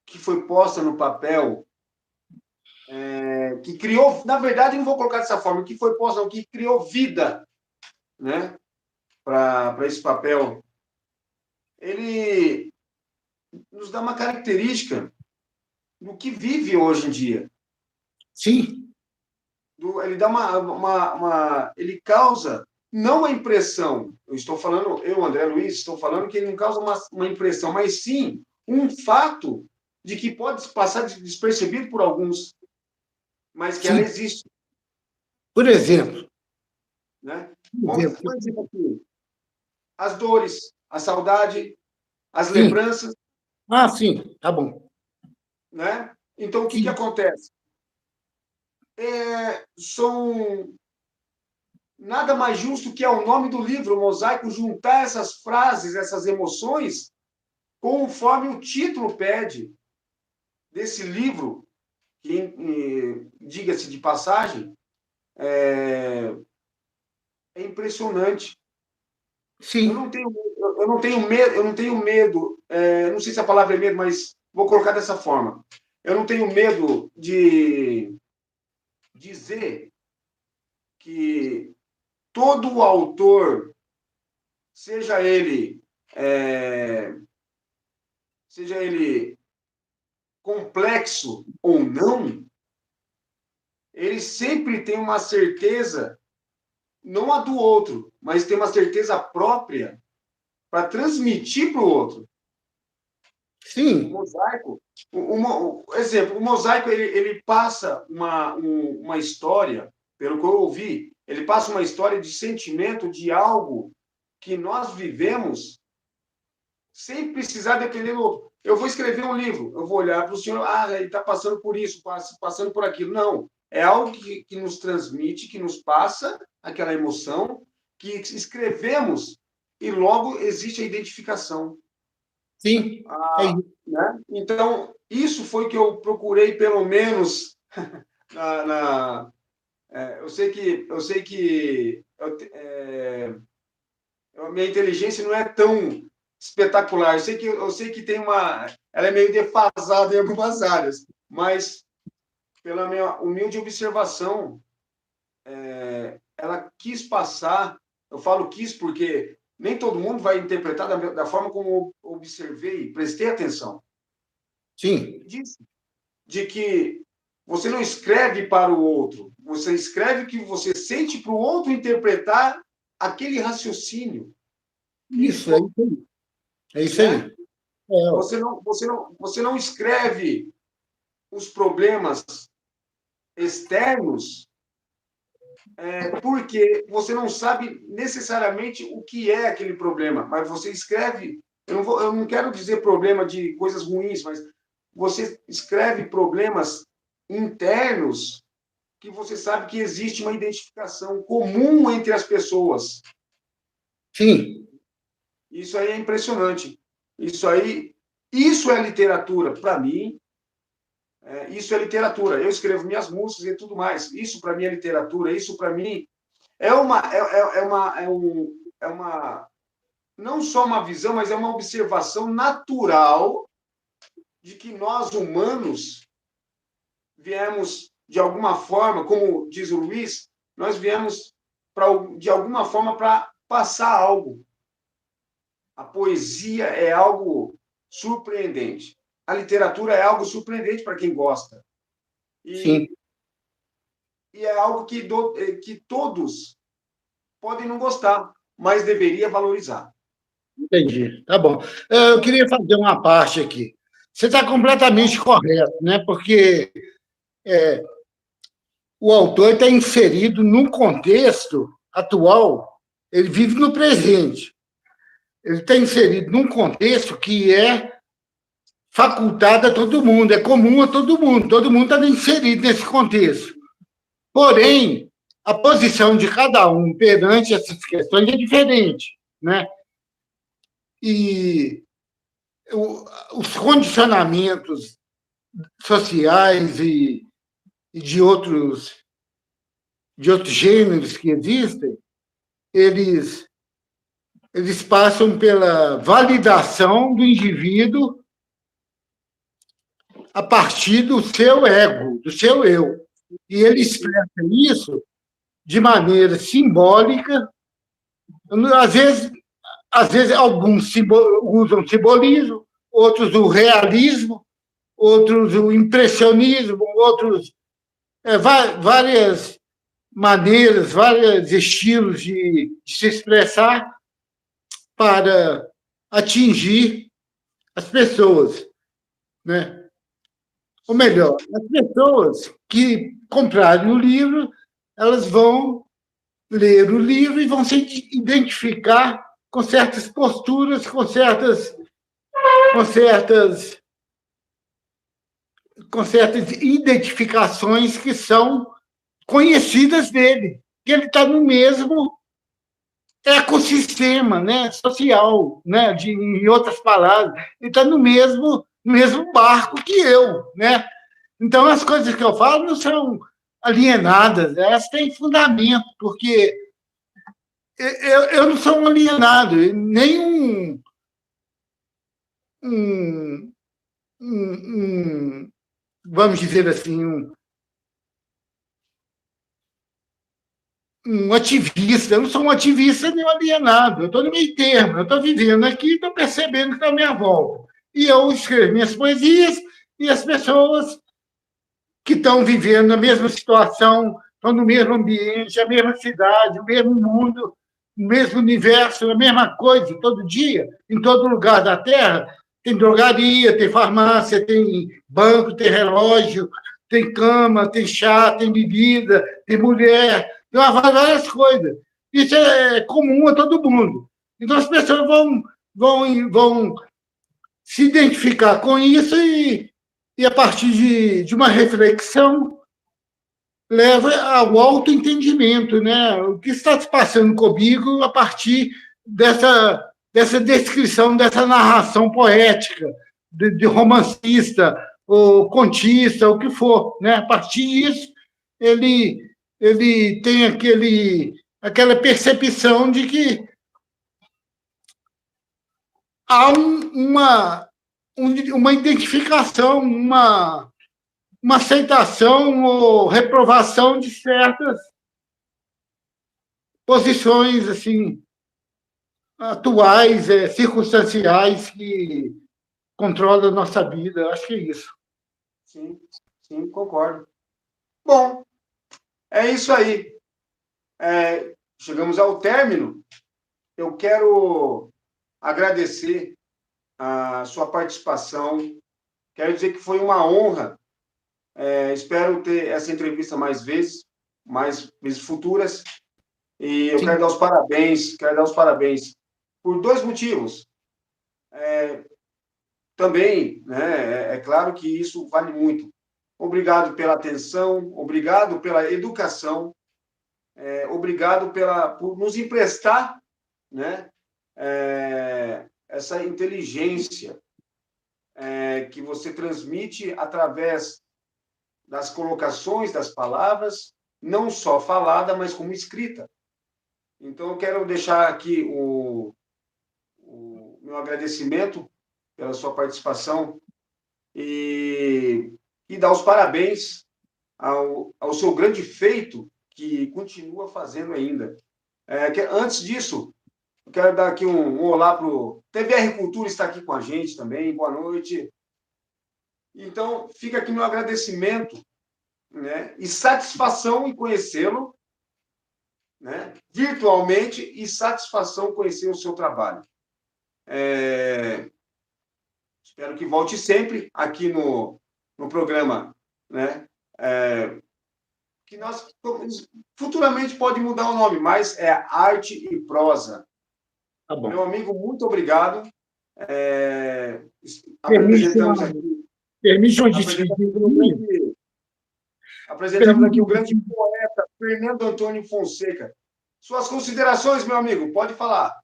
A: que foi posta no papel, que criou, na verdade, não vou colocar dessa forma, que foi posta, não, que criou vida, né, para esse papel. Ele nos dá uma característica do que vive hoje em dia.
B: Sim.
A: Ele dá ele causa não a impressão, eu, André Luiz, estou falando que ele não causa uma impressão, mas sim um fato de que pode passar despercebido por alguns, mas que ela existe.
B: Por exemplo.
A: Né? Vamos por exemplo aqui. As dores, a saudade, as lembranças.
B: Ah, sim, tá bom.
A: Né? Então, o que acontece? São nada mais justo que ao nome do livro, o Mosaico, juntar essas frases, essas emoções, conforme o título pede desse livro, que, diga-se de passagem, é impressionante.
B: Sim.
A: Eu não tenho medo, não sei se a palavra é medo, mas vou colocar dessa forma. Eu não tenho medo de dizer que todo autor, seja ele complexo ou não, ele sempre tem uma certeza, não a do outro, mas tem uma certeza própria para transmitir para o outro.
B: Sim.
A: O mosaico, exemplo, o mosaico ele passa uma história, pelo que eu ouvi, ele passa uma história de sentimento de algo que nós vivemos sem precisar depender do outro. Eu vou escrever um livro, eu vou olhar para o senhor, ele está passando por isso, passando por aquilo. Não, é algo que nos transmite, que nos passa aquela emoção, que escrevemos e logo existe a identificação.
B: Sim.
A: Né? Então, isso foi que eu procurei, pelo menos, eu sei que A minha inteligência não é tão espetacular. Eu sei que tem uma... Ela é meio defasada em algumas áreas, mas pela minha humilde observação, ela quis passar, eu falo quis porque nem todo mundo vai interpretar da forma como eu observei e prestei atenção.
B: Sim,
A: De que você não escreve para o outro, você escreve o que você sente para o outro interpretar aquele raciocínio.
B: isso, é isso aí. É isso aí.
A: Né? Você não escreve os problemas externos porque você não sabe necessariamente o que é aquele problema, mas você escreve. Eu não quero dizer problema de coisas ruins, mas você escreve problemas internos que você sabe que existe uma identificação comum entre as pessoas.
B: Sim,
A: Isso aí é impressionante. Isso é literatura para mim. Isso é literatura. Eu escrevo minhas músicas e tudo mais. Isso para mim é literatura. Isso para mim é uma não só uma visão, mas é uma observação natural de que nós humanos viemos de alguma forma, como diz o Luiz, nós viemos de alguma forma para passar algo. A poesia é algo surpreendente. A literatura é algo surpreendente para quem gosta.
B: sim.
A: E é algo que todos podem não gostar, mas deveria valorizar.
B: Entendi. Tá bom. Eu queria fazer uma parte aqui. Você está completamente correto, né? Porque o autor está inserido num contexto atual, ele vive no presente. Ele está inserido num contexto que é facultado a todo mundo, é comum a todo mundo está inserido nesse contexto. Porém, a posição de cada um perante essas questões é diferente, né? E os condicionamentos sociais e de outros gêneros que existem, eles passam pela validação do indivíduo a partir do seu ego, do seu eu. E ele expressa isso de maneira simbólica. Às vezes alguns usam simbolismo, outros o realismo, outros o impressionismo, outros várias maneiras, vários estilos de se expressar para atingir as pessoas, né? Ou melhor, as pessoas que comprarem o livro, elas vão ler o livro e vão se identificar com certas posturas, com certas identificações que são conhecidas dele, que ele está no mesmo ecossistema, né, social, né, em outras palavras, ele está no mesmo barco que eu, né? Então, as coisas que eu falo não são alienadas, elas têm fundamento, porque eu não sou um alienado, nem um, vamos dizer assim, um ativista. Eu não sou um ativista nem um alienado, eu estou no meio termo, eu estou vivendo aqui, estou percebendo que está à minha volta. E eu escrevo minhas poesias e as pessoas que estão vivendo a mesma situação, estão no mesmo ambiente, a mesma cidade, o mesmo mundo, o mesmo universo, a mesma coisa, todo dia, em todo lugar da Terra. Tem drogaria, tem farmácia, tem banco, tem relógio, tem cama, tem chá, tem bebida, tem mulher, tem várias coisas. Isso é comum a todo mundo. Então, as pessoas vão se identificar com isso e a partir de uma reflexão, leva ao autoentendimento, né? O que está se passando comigo a partir dessa descrição, dessa narração poética, de romancista, ou contista, o que for, né? A partir disso, ele tem aquela percepção de que há uma identificação, uma aceitação ou reprovação de certas posições assim atuais, circunstanciais que controlam a nossa vida. Acho que é isso.
A: Sim, sim, concordo. Bom, é isso aí. Chegamos ao término. Eu quero agradecer a sua participação. Quero dizer que foi uma honra. Espero ter essa entrevista mais vezes futuras. E eu quero dar os parabéns por dois motivos. Também, né, é claro que isso vale muito. Obrigado pela atenção, obrigado pela educação, obrigado por nos emprestar, né, essa inteligência que você transmite através das colocações, das palavras, não só falada, mas como escrita. Então, eu quero deixar aqui o meu agradecimento pela sua participação e dar os parabéns ao seu grande feito, que continua fazendo ainda. Antes disso, eu quero dar aqui um olá para o TVR Cultura, está aqui com a gente também. Boa noite. Então, fica aqui meu agradecimento, né, e satisfação em conhecê-lo, né, virtualmente, e satisfação em conhecer o seu trabalho. Espero que volte sempre aqui no programa, né? Que nós futuramente pode mudar o nome, mas é Arte e Prosa.
B: Tá bom.
A: Meu amigo, muito obrigado.
B: Permite uma despedida.
A: Apresentamos aqui o grande poeta Fernando Antônio Fonseca. Suas considerações, meu amigo, pode falar.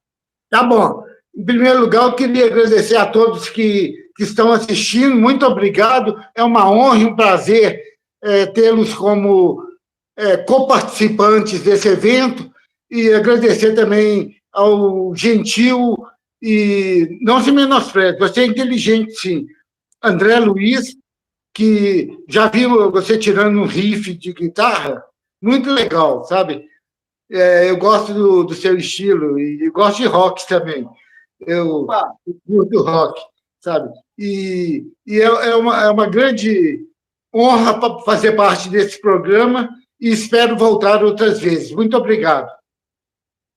B: Tá bom. Em primeiro lugar, eu queria agradecer a todos que estão assistindo. Muito obrigado. É uma honra e um prazer tê-los como coparticipantes desse evento, e agradecer também ao gentil e não se menospreze, você é inteligente, sim, André Luiz, que já viu você tirando um riff de guitarra, muito legal, sabe? Eu gosto do seu estilo e gosto de rock também. Eu curto rock, sabe? E é uma grande honra fazer parte desse programa e espero voltar outras vezes. Muito obrigado.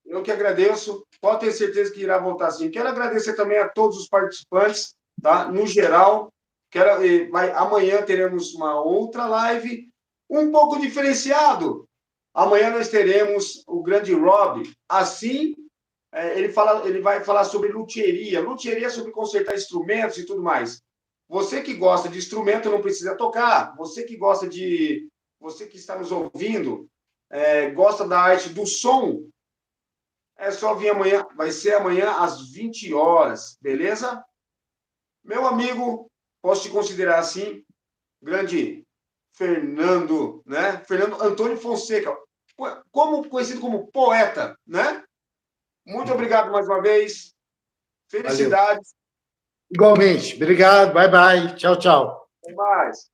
A: Eu que agradeço. Pode ter certeza que irá voltar sim. Quero agradecer também a todos os participantes, tá? No geral, amanhã teremos uma outra live um pouco diferenciado. Amanhã nós teremos o grande Rob. Assim, ele vai falar sobre luthieria. Luthieria é sobre consertar instrumentos e tudo mais. Você que gosta de instrumento não precisa tocar. Você que está nos ouvindo, gosta da arte do som, é só vir amanhã. Vai ser amanhã às 20 horas, beleza? Meu amigo, posso te considerar assim, grande Fernando, né? Fernando Antônio Fonseca, conhecido como poeta, né? Muito obrigado mais uma vez. Felicidades.
B: Valeu. Igualmente. Obrigado. Bye, bye. Tchau, tchau.
A: Até mais.